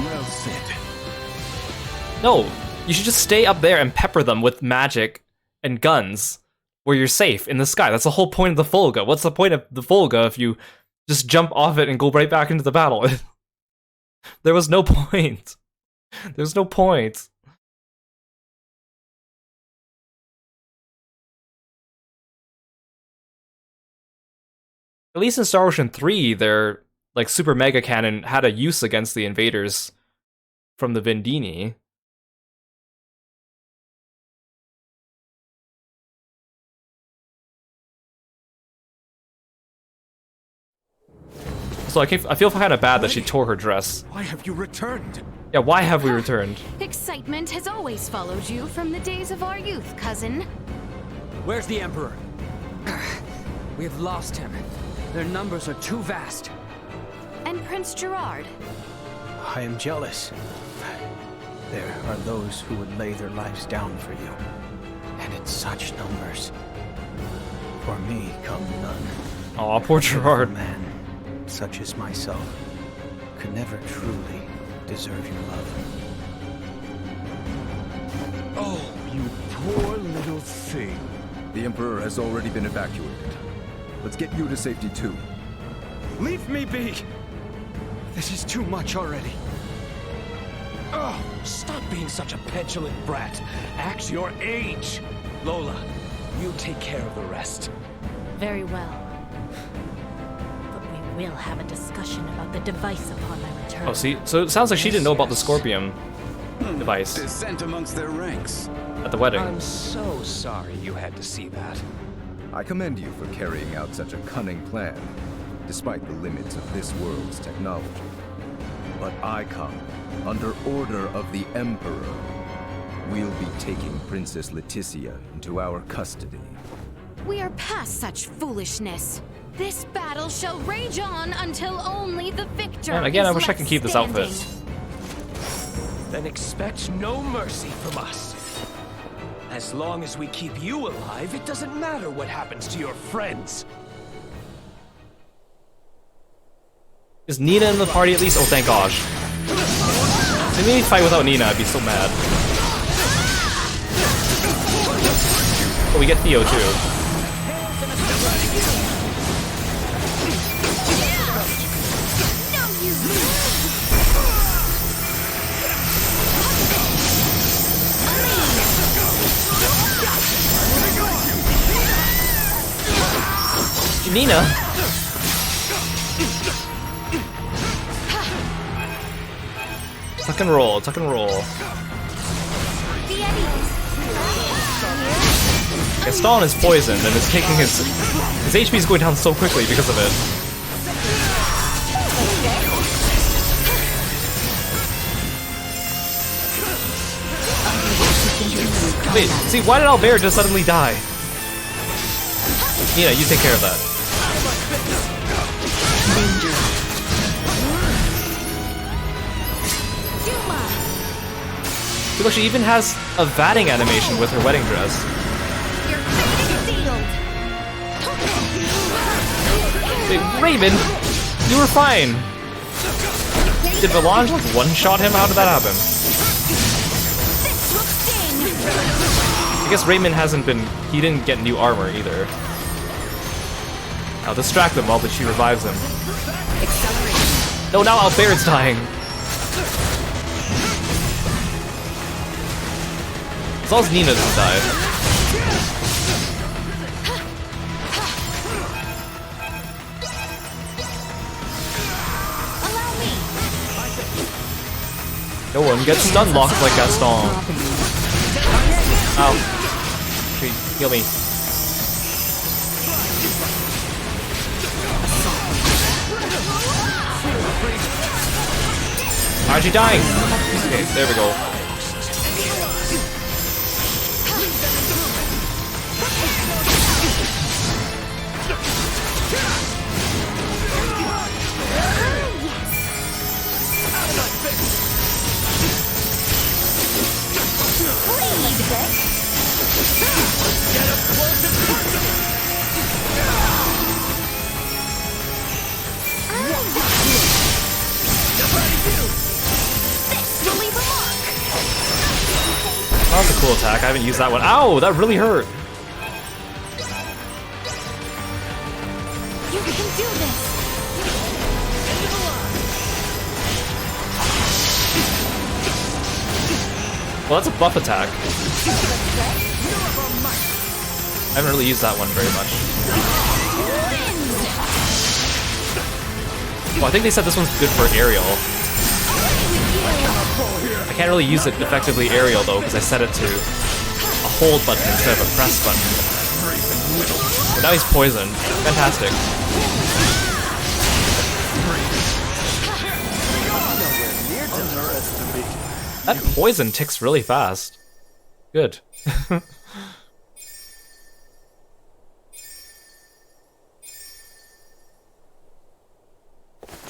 Well said. no, you should just stay up there and pepper them with magic and guns, where you're safe in the sky. That's the whole point of the Fulga. What's the point of the Fulga if you just jump off it and go right back into the battle? There was no point. There's no point. At least in Star Ocean 3, their like super mega cannon had a use against the invaders from the Vendini. So I feel kind of bad that she tore her dress. Why have you returned? Yeah, why have we returned? Excitement has always followed you from the days of our youth, cousin. Where's the Emperor? We have lost him. Their numbers are too vast. And Prince Gerard. I am jealous. There are those who would lay their lives down for you. And in such numbers. For me come none. Aw, poor Gerard. A man, such as myself, could never truly deserve your love. Oh, you poor little thing. The Emperor has already been evacuated. Let's get you to safety too. Leave me be! This is too much already. Oh, stop being such a petulant brat. Act your age. Lola, you take care of the rest. Very well. But we will have a discussion about the device upon my return. Oh, see, so it sounds like she didn't know about the Scorpion device. Dissent amongst their ranks. At the wedding. I'm so sorry you had to see that. I commend you for carrying out such a cunning plan, despite the limits of this world's technology. But I come under order of the Emperor. We'll be taking Princess Laeticia into our custody. We are past such foolishness. This battle shall rage on until only the victor And again, is I wish I left could keep this standing. outfit. Then expect no mercy from us. As long as we keep you alive, it doesn't matter what happens to your friends. Is Nina in the party at least? Oh, thank gosh. If we fight without Nina, I'd be so mad. Oh, we get Theo too. Nina? Tuck and roll, tuck and roll. Gaston is poisoned and is taking his HP is going down so quickly because of it. Wait, see, why did Albert just suddenly die? Nina, you take care of that. Look, she even has a vatting animation with her wedding dress. Wait, Raven, you were fine. Did Valange like one-shot him? How did that happen? I guess Raymond hasn't been... he didn't get new armor either. I'll distract them while she revives him. No, now Albert's dying. As long as Nina doesn't die. No one gets stun locked like Gaston. Ow. Heal me. Why is she dying? Okay, there we go. Oh, that's a cool attack. I haven't used that one. Ow, that really hurt. You can do this. Well, that's a buff attack. I haven't really used that one very much. Well, I think they said this one's good for aerial. I can't really use it effectively aerial though, because I set it to a hold button instead of a press button. But now he's poisoned. Fantastic. That poison ticks really fast. Good.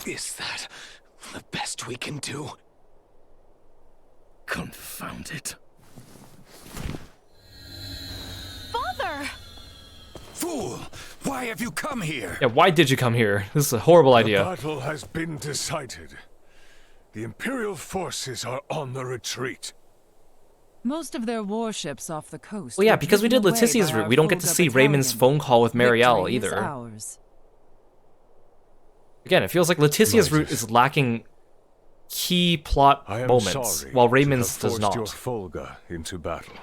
Is that the best we can do? Confound it. Father! Fool! Why have you come here? Yeah, why did you come here? This is a horrible idea. The battle has been decided. The Imperial forces are on the retreat. Most of their warships off the coast. Well, yeah, were because we did driven away Leticia's by route, our we don't get to Volga see Raymond's battalion. phone call with Marielle Victory is either. ours. Again, it feels like Leticia's route is lacking key plot I am moments, sorry while to Raymond's have does forced not. your Volga into battle.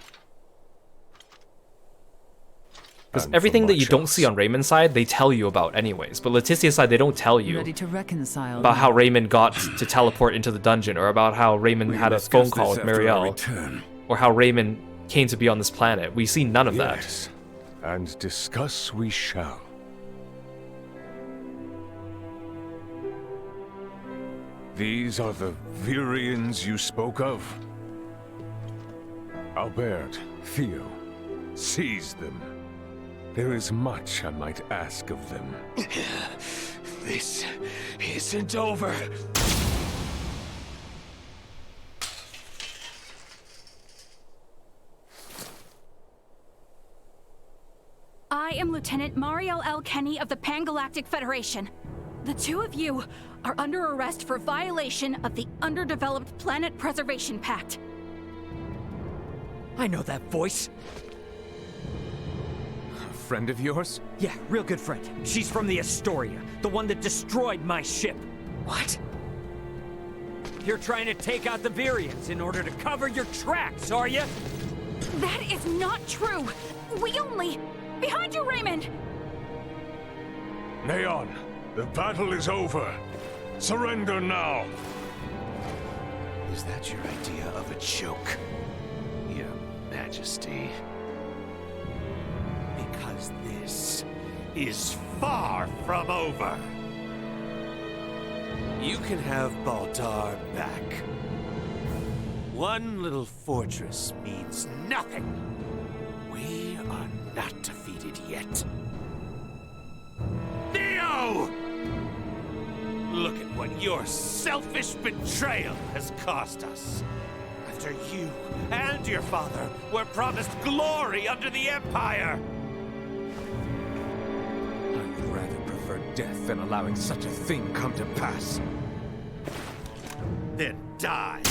Because And everything for that you much don't else. see on Raymond's side, they tell you about anyways. But Laeticia's side, they don't tell you Ready to reconcile. about how Raymond got to teleport into the dungeon, or about how Raymond had a phone call with Marielle, or how Raymond came to be on this planet. We see none of Yes, and discuss we shall. These are the Virians you spoke of? Albert, Theo, seize them. There is much I might ask of them. This isn't over. I am Lieutenant Marielle L. Kenny of the Pan-Galactic Federation. The two of you are under arrest for violation of the Underdeveloped Planet Preservation Pact. I know that voice. A friend of yours? Yeah, real good friend. She's from the Astoria, the one that destroyed my ship. What? You're trying to take out the Virians in order to cover your tracks, are you? That is not true. We only... Behind you, Raymond! Neon, the battle is over. Surrender now. Is that your idea of a joke, Your Majesty? Because this is far from over. You can have Baldar back. One little fortress means nothing. We are not defeated yet. Theo! Look at what your selfish betrayal has cost us. After you and your father were promised glory under the Empire. I would rather prefer death than allowing such a thing come to pass. Then die.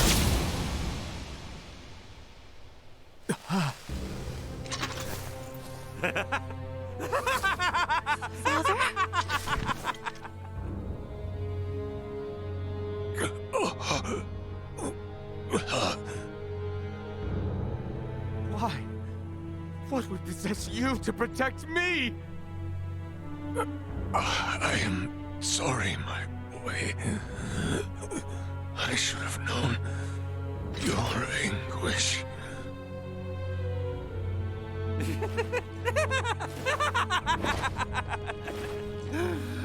Why? What would possess you to protect me? I am sorry, my boy. I should have known your anguish.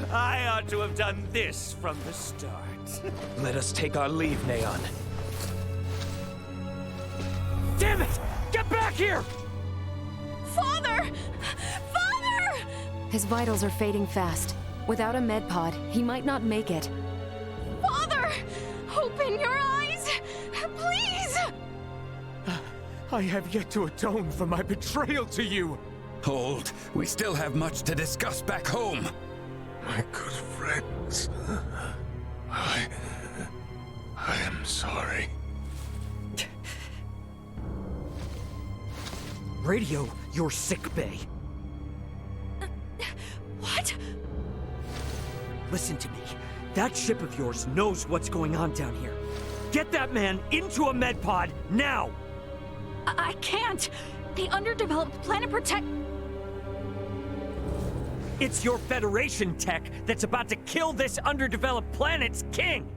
I ought to have done this from the start. Let us take our leave, Neon. Damn it! Get back here! Father! Father! His vitals are fading fast. Without a med pod, he might not make it. Father! Open your eyes! Please! I have yet to atone for my betrayal to you. Hold. We still have much to discuss back home. My good friends, I am sorry. Radio your sick bay. What? Listen to me. That ship of yours knows what's going on down here. Get that man into a med pod now! I can't. The Underdeveloped Planet Protect... It's your Federation tech that's about to kill this underdeveloped planet's king!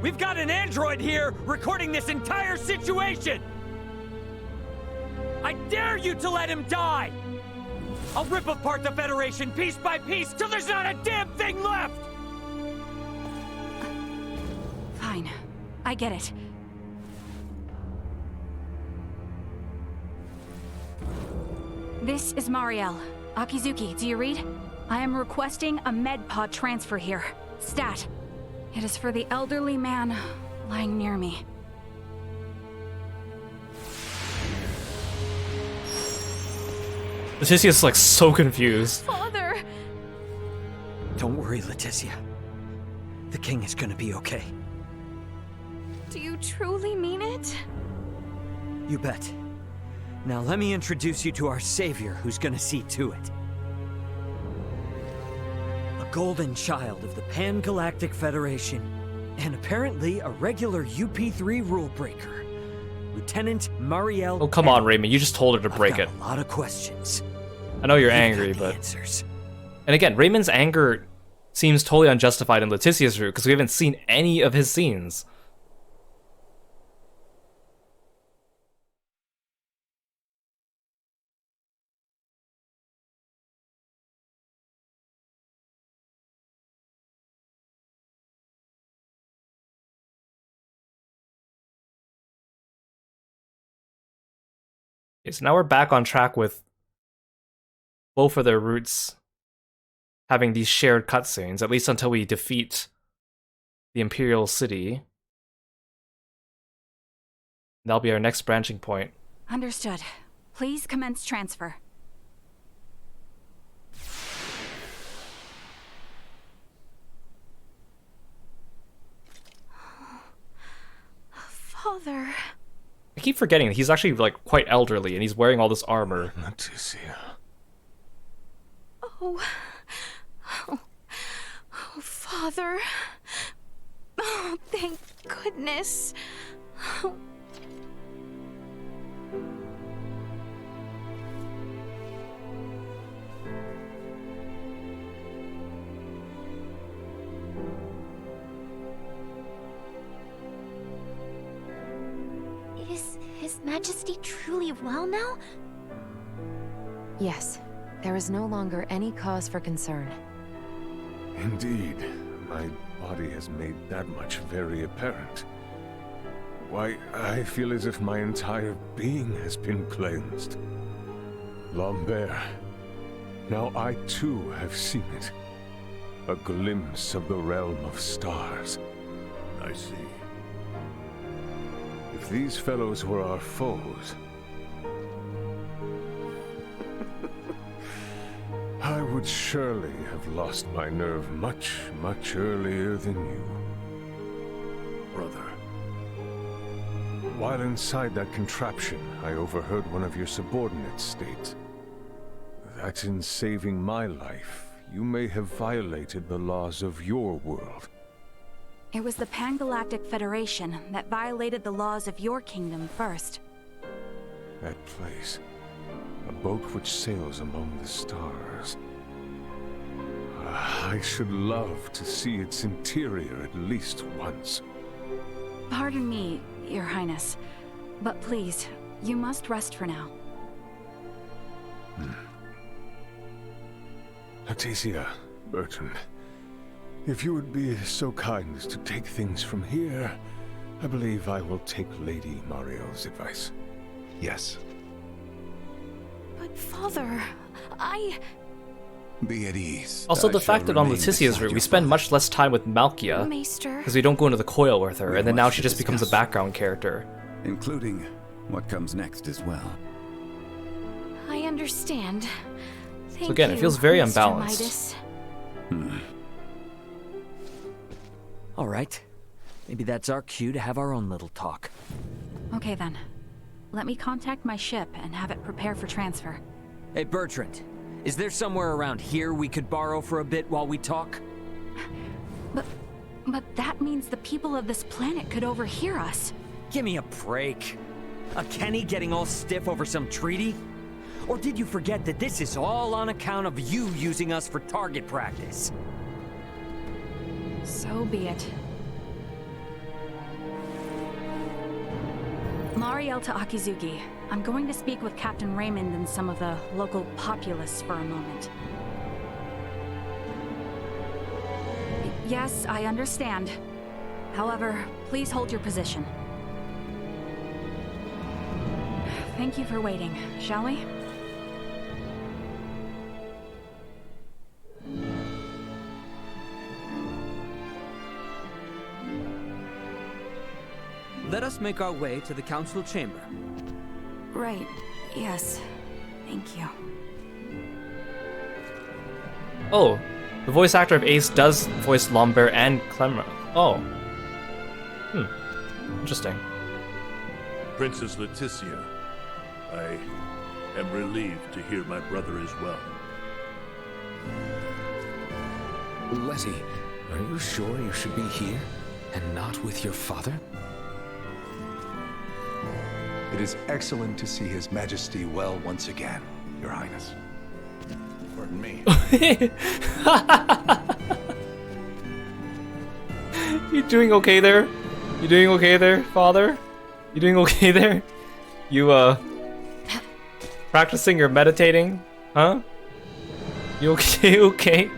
We've got an android here recording this entire situation! I dare you to let him die! I'll rip apart the Federation piece by piece till there's not a damn thing left! Fine. I get it. This is Marielle. Akizuki, do you read? I am requesting a med pod transfer here. Stat. It is for the elderly man lying near me. Laeticia's like so confused. Father! Don't worry, Laeticia. The king is gonna be okay. Do you truly mean it? You bet. Now let me introduce you to our savior who's gonna see to it. A golden child of the Pan-Galactic Federation, And apparently a regular UP3 rule breaker. Lieutenant Marielle. Oh, come on, Raymond. You just told her to break it. A lot of questions. I know you're angry, but... Answers. And again, Raymond's anger seems totally unjustified in Leticia's route, because we haven't seen any of his scenes. Okay, so now we're back on track with both of their routes having these shared cutscenes, at least until we defeat the Imperial City. That'll be our next branching point. Understood. Please commence transfer. Father. I keep forgetting that he's actually like quite elderly and he's wearing all this armor. Laeticia. Oh, Father. Oh, thank goodness. Oh. Is His Majesty truly well now? Yes. There is no longer any cause for concern. Indeed. My body has made that much very apparent. Why, I feel as if my entire being has been cleansed. Lambert. Now I too have seen it. A glimpse of the realm of stars. I see. If these fellows were our foes, I would surely have lost my nerve much, much earlier than you. Brother. While inside that contraption, I overheard one of your subordinates state that in saving my life, you may have violated the laws of your world. It was the Pan-Galactic Federation that violated the laws of your kingdom first. That place. A boat which sails among the stars. I should love to see its interior at least once. Pardon me, Your Highness, but please, you must rest for now. Laeticia, Bertrand, if you would be so kind as to take things from here, I believe I will take Lady Marielle's advice. Yes. But Father, Be at ease. Also, the fact that on Leticia's route we spend much less time with Malkia, Maester, because we don't go into the coil with her, and then now she just becomes a background character. Including what comes next as well. I understand. Thank So again, it feels very Mr. unbalanced. Midas. Alright. Maybe that's our cue to have our own little talk. Okay then. Let me contact my ship and have it prepare for transfer. Hey, Bertrand. Is there somewhere around here we could borrow for a bit while we talk? But that means the people of this planet could overhear us. Give me a break. A Kenny getting all stiff over some treaty? Or did you forget that this is all on account of you using us for target practice? So be it. Marielle to Akizuki. I'm going to speak with Captain Raymond and some of the local populace for a moment. Yes, I understand. However, please hold your position. Thank you for waiting, shall we? Let us make our way to the council chamber. Right, yes. Thank you. Oh, the voice actor of Ace does voice Lambert and Clemmer. Oh. Interesting. Princess Laeticia, I am relieved to hear my brother is well. Letty, are you sure you should be here? And not with your father? It is excellent to see His Majesty well once again, Your Highness. Pardon me. You doing okay there? You doing okay there, father? You doing okay there? You, practicing or meditating? Huh? You okay? Okay?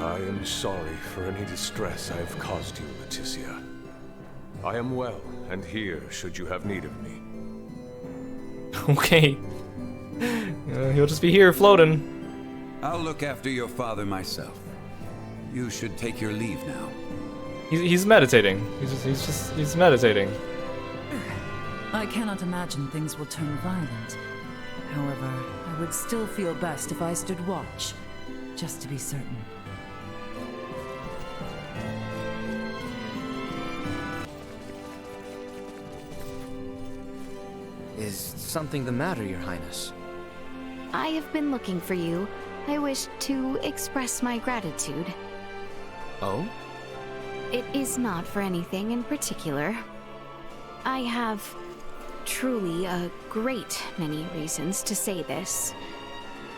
I am sorry for any distress I have caused you, Laeticia. I am well, and here should you have need of me. Okay. He'll just be here floating. I'll look after your father myself. You should take your leave now. He's meditating. He's meditating. I cannot imagine things will turn violent. However, I would still feel best if I stood watch, just to be certain. Is something the matter, Your Highness? I have been looking for you. I wish to express my gratitude. Oh? It is not for anything in particular. I have truly a great many reasons to say this,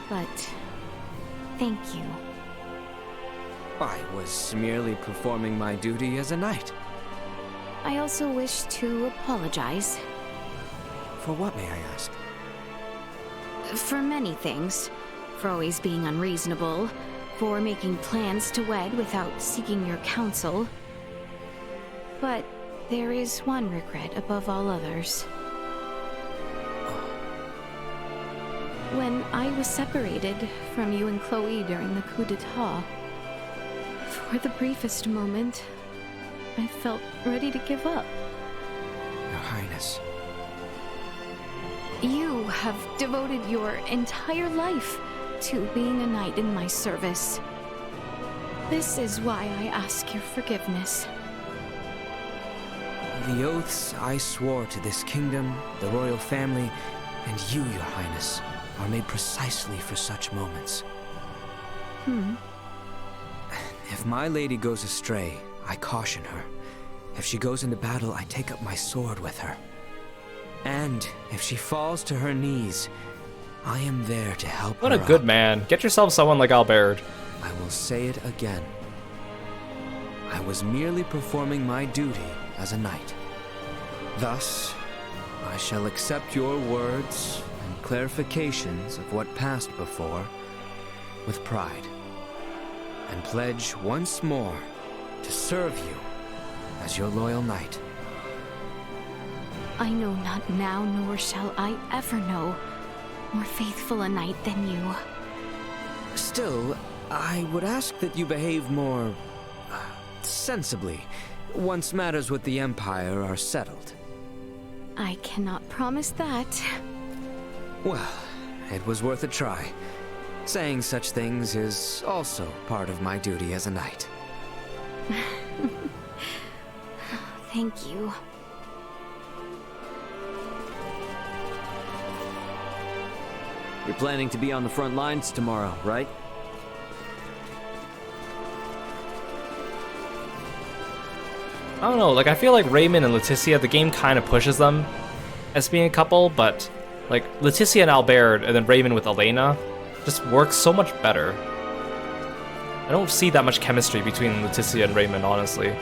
but thank you. I was merely performing my duty as a knight. I also wish to apologize. For what, may I ask? For many things. For always being unreasonable. For making plans to wed without seeking your counsel. But there is one regret above all others. When I was separated from you and Chloe during the coup d'etat, for the briefest moment, I felt ready to give up. Your Highness. You have devoted your entire life to being a knight in my service. This is why I ask your forgiveness. The oaths I swore to this kingdom, the royal family, and you, Your Highness, are made precisely for such moments. If my lady goes astray, I caution her. If she goes into battle, I take up my sword with her. And if she falls to her knees, I am there to help her. What a good man. Get yourself someone like Albert. I will say it again. I was merely performing my duty as a knight. Thus, I shall accept your words and clarifications of what passed before with pride, and pledge once more to serve you as your loyal knight. I know not now, nor shall I ever know more faithful a knight than you. Still, I would ask that you behave more sensibly once matters with the Empire are settled. I cannot promise that. Well, it was worth a try. Saying such things is also part of my duty as a knight. Thank you. You're planning to be on the front lines tomorrow, right? I don't know, like I feel like Raymond and Laeticia, the game kind of pushes them as being a couple, but like Laeticia and Albert and then Raymond with Elena just works so much better. I don't see that much chemistry between Laeticia and Raymond, honestly.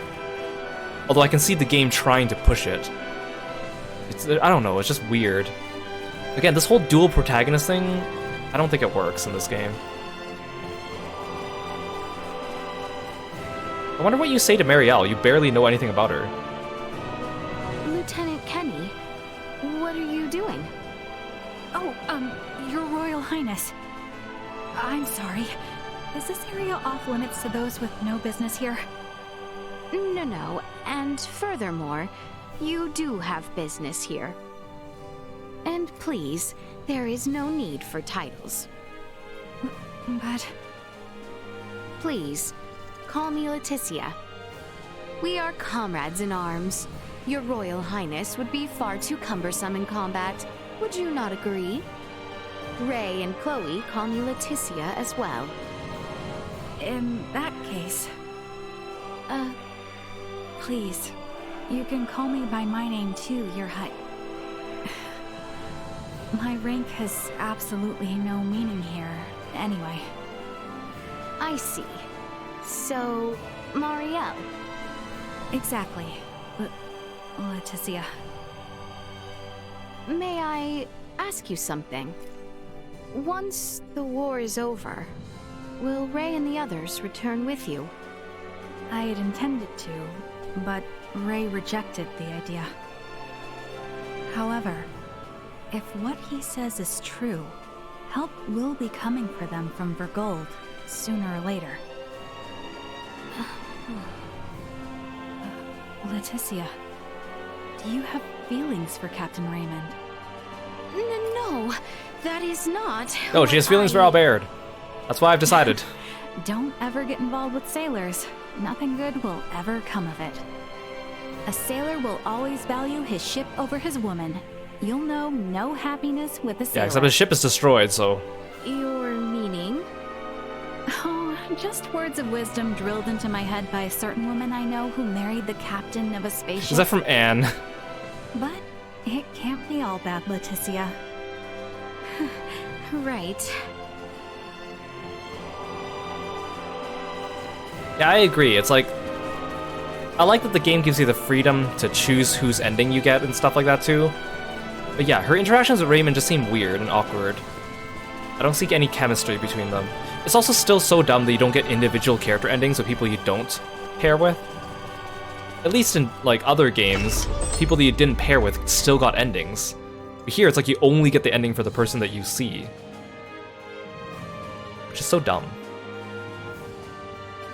Although I can see the game trying to push it. I don't know, it's just weird. Again, this whole dual protagonist thing, I don't think it works in this game. I wonder what you say to Marielle. You barely know anything about her. Lieutenant Kenny, what are you doing? Oh, Your Royal Highness. I'm sorry. Is this area off limits to those with no business here? No. And furthermore, you do have business here. And please, there is no need for titles. But... Please, call me Laeticia. We are comrades in arms. Your Royal Highness would be far too cumbersome in combat. Would you not agree? Ray and Chloe call me Laeticia as well. In that case... please, you can call me by my name too, Your High... My rank has absolutely no meaning here, anyway. I see. So, Marielle? Exactly. Laeticia. May I ask you something? Once the war is over, will Ray and the others return with you? I had intended to, but Ray rejected the idea. However, if what he says is true, help will be coming for them from Vergold, sooner or later. Laeticia, do you have feelings for Captain Raymond? No, that is not... Oh, she has feelings for Albert. That's why I've decided. Don't ever get involved with sailors. Nothing good will ever come of it. A sailor will always value his ship over his woman. You'll know no happiness with a sailor. Yeah, except his ship is destroyed, so... Your meaning? Oh, just words of wisdom drilled into my head by a certain woman I know who married the captain of a spaceship. Is that from Anne? But it can't be all bad, Laeticia. Right. Yeah, I agree. It's like... I like that the game gives you the freedom to choose whose ending you get and stuff like that too. But yeah, her interactions with Raymond just seem weird and awkward. I don't see any chemistry between them. It's also still so dumb that you don't get individual character endings with people you don't pair with. At least in, like, other games, people that you didn't pair with still got endings. But here, it's like you only get the ending for the person that you see. Which is so dumb.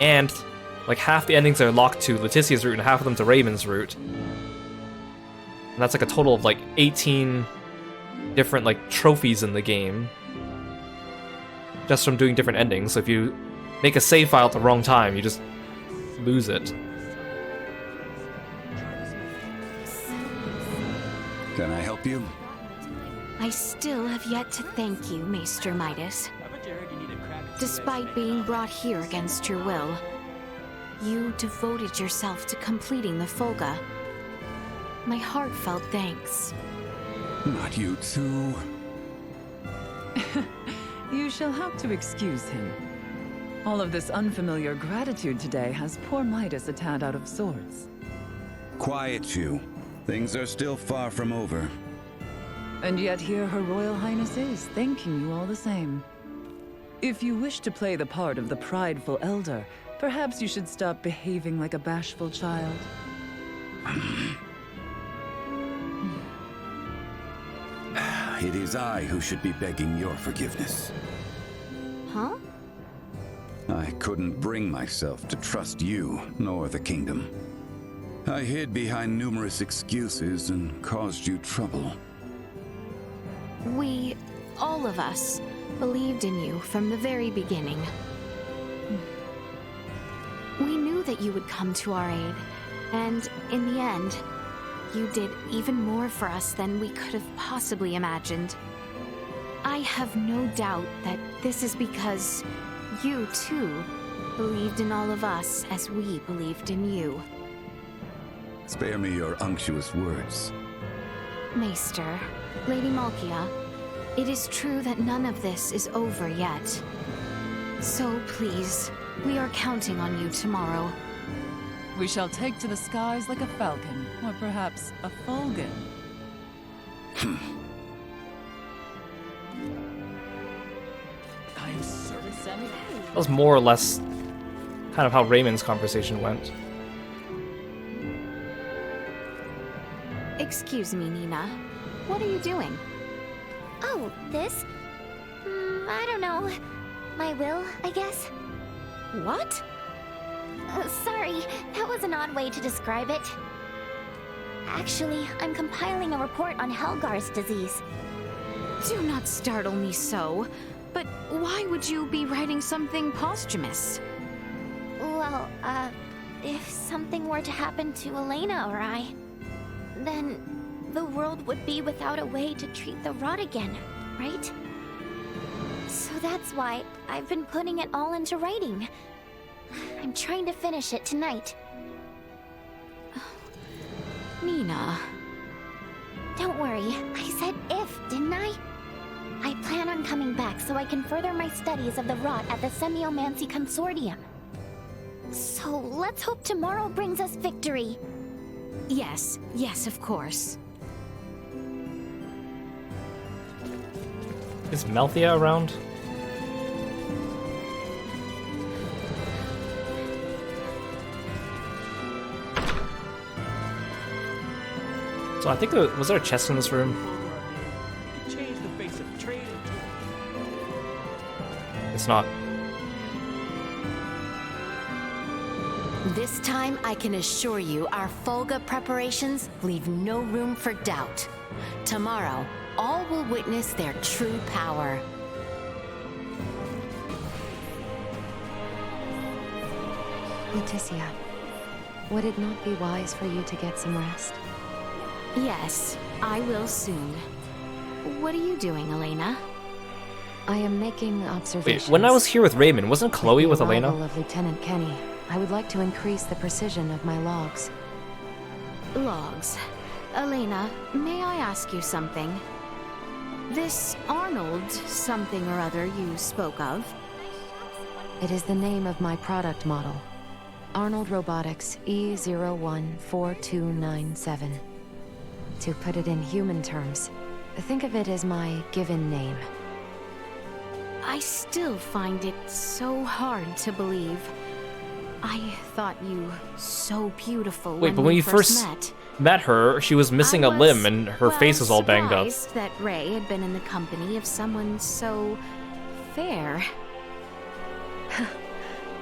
And, like, half the endings are locked to Laeticia's route and half of them to Raymond's route. And that's like a total of, like, 18 different, like, trophies in the game. Just from doing different endings. So if you make a save file at the wrong time, you just lose it. Can I help you? I still have yet to thank you, Maester Midas. Despite being brought here against your will, you devoted yourself to completing the Folga. My heartfelt thanks. Not you too. You shall have to excuse him. All of this unfamiliar gratitude today has poor Midas a tad out of sorts. Quiet you. Things are still far from over. And yet here Her Royal Highness is, thanking you all the same. If you wish to play the part of the prideful elder, perhaps you should stop behaving like a bashful child. It is I who should be begging your forgiveness. Huh? I couldn't bring myself to trust you, nor the kingdom. I hid behind numerous excuses and caused you trouble. We, all of us, believed in you from the very beginning. We knew that you would come to our aid, and in the end, you did even more for us than we could have possibly imagined. I have no doubt that this is because you, too, believed in all of us as we believed in you. Spare me your unctuous words. Maester, Lady Malkia, it is true that none of this is over yet. So please, we are counting on you tomorrow. We shall take to the skies like a falcon, or perhaps a fulgon. I'm service Sammy. That was more or less kind of how Raymond's conversation went. Excuse me, Nina. What are you doing? Oh, this? I don't know. My will, I guess. What? Sorry, that was an odd way to describe it. Actually, I'm compiling a report on Helgar's disease. Do not startle me so. But why would you be writing something posthumous? Well, if something were to happen to Elena or I, then the world would be without a way to treat the rot again, right? So that's why I've been putting it all into writing, I'm trying to finish it tonight. Nina. Don't worry, I said if, didn't I? I plan on coming back so I can further my studies of the rot at the Semiomancy Consortium. So let's hope tomorrow brings us victory. Yes, yes, of course. Is Melthia around? So I think was there a chest in this room? Change the face of trade It's not. This time, I can assure you our Folga preparations leave no room for doubt. Tomorrow, all will witness their true power. Laeticia, would it not be wise for you to get some rest? Yes, I will soon. What are you doing, Elena? I am making observations. Wait, when I was here with Raymond, wasn't Chloe with Elena? Of Lieutenant Kenny, I would like to increase the precision of my logs. Logs. Elena, may I ask you something? This Arnold something or other you spoke of? It is the name of my product model. Arnold Robotics E014297. To put it in human terms, think of it as my given name. I still find it so hard to believe. I thought you so beautiful Wait, but when we you first met her, she was missing a limb and her face was all banged up. Surprised that Ray had been in the company of someone so fair.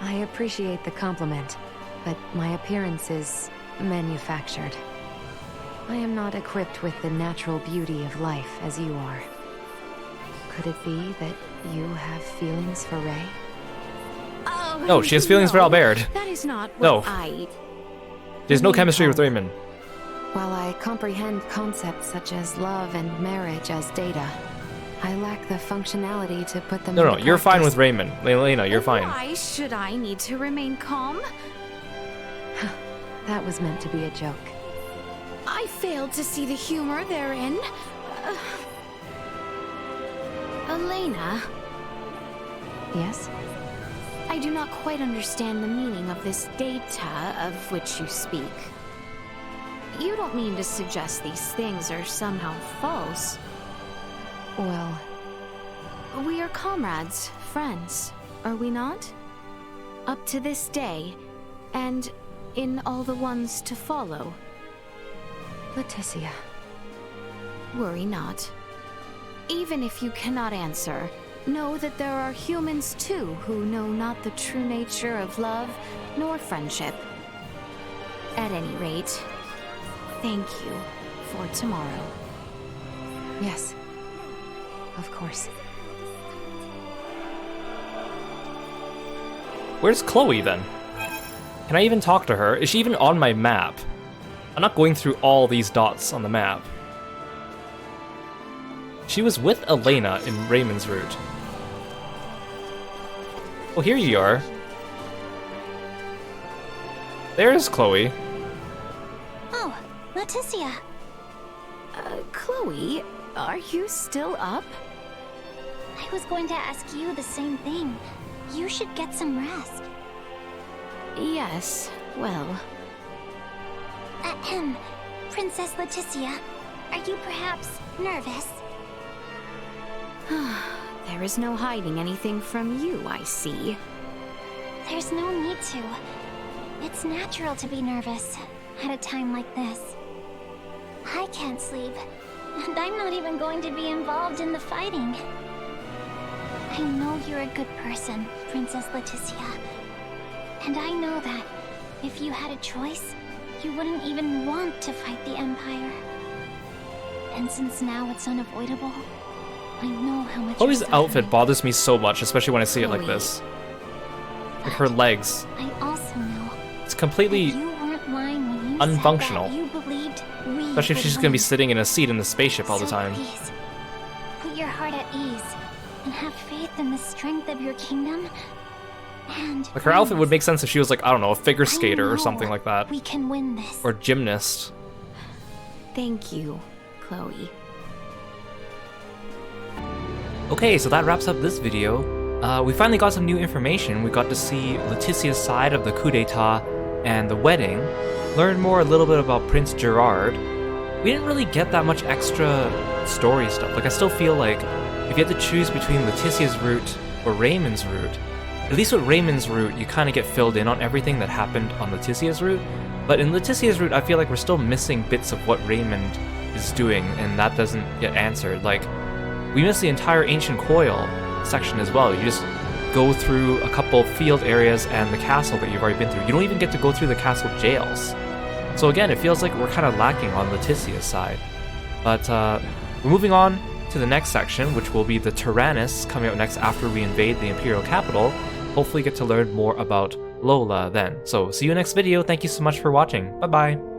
I appreciate the compliment, but my appearance is manufactured. I am not equipped with the natural beauty of life as you are. Could it be that you have feelings for Ray? Oh, No, she has feelings for Albert. That is not what No. There's no chemistry with Raymond. While I comprehend concepts such as love and marriage as data, I lack the functionality to put them No, into you're fine practice. with Raymond. Elena, you're fine. Why should I need to remain calm? That was meant to be a joke. I failed to see the humor therein. Elena? Yes? I do not quite understand the meaning of this data of which you speak. You don't mean to suggest these things are somehow false? Well... We are comrades, friends, are we not? Up to this day, and in all the ones to follow. Laeticia. Worry not. Even if you cannot answer, know that there are humans too who know not the true nature of love nor friendship. At any rate, thank you for tomorrow. Yes. Of course. Where's Chloe then? Can I even talk to her? Is she even on my map? I'm not going through all these dots on the map. She was with Elena in Raymond's route. Oh, here you are. There's Chloe. Oh, Laeticia. Chloe, are you still up? I was going to ask you the same thing. You should get some rest. Yes, well... Ahem. Princess Laeticia, are you perhaps nervous? There is no hiding anything from you, I see. There's no need to. It's natural to be nervous at a time like this. I can't sleep, and I'm not even going to be involved in the fighting. I know you're a good person, Princess Laeticia. And I know that if you had a choice, you wouldn't even want to fight the Empire. And since now it's unavoidable, I know how much Chloe's you're outfit suffering. bothers me so much, especially when I see it like this. Like her legs. I also know It's completely you weren't lying when you unfunctional. said that you believed we Especially if she's just would gonna be win. sitting in a seat in the spaceship all the So time. Please, put your heart at ease and have faith in the strength of your kingdom And Like, her outfit would make sense if she was like, I don't know, a figure skater or something like that. we can win this. Or gymnast. Thank you, Chloe. Okay, so that wraps up this video. We finally got some new information. We got to see Laeticia's side of the coup d'etat and the wedding, learn more a little bit about Prince Gerard. We didn't really get that much extra story stuff. Like, I still feel like if you had to choose between Laeticia's route or Raymond's route, at least with Raymond's route, you kind of get filled in on everything that happened on Laeticia's route. But in Laeticia's route, I feel like we're still missing bits of what Raymond is doing, and that doesn't get answered. Like, we missed the entire Ancient Coil section as well. You just go through a couple field areas and the castle that you've already been through. You don't even get to go through the castle jails. So again, it feels like we're kind of lacking on Laeticia's side. But we're moving on to the next section, which will be the Tyrannus, coming out next after we invade the Imperial capital. Hopefully get to learn more about Lola then. So see you next video. Thank you so much for watching. Bye bye.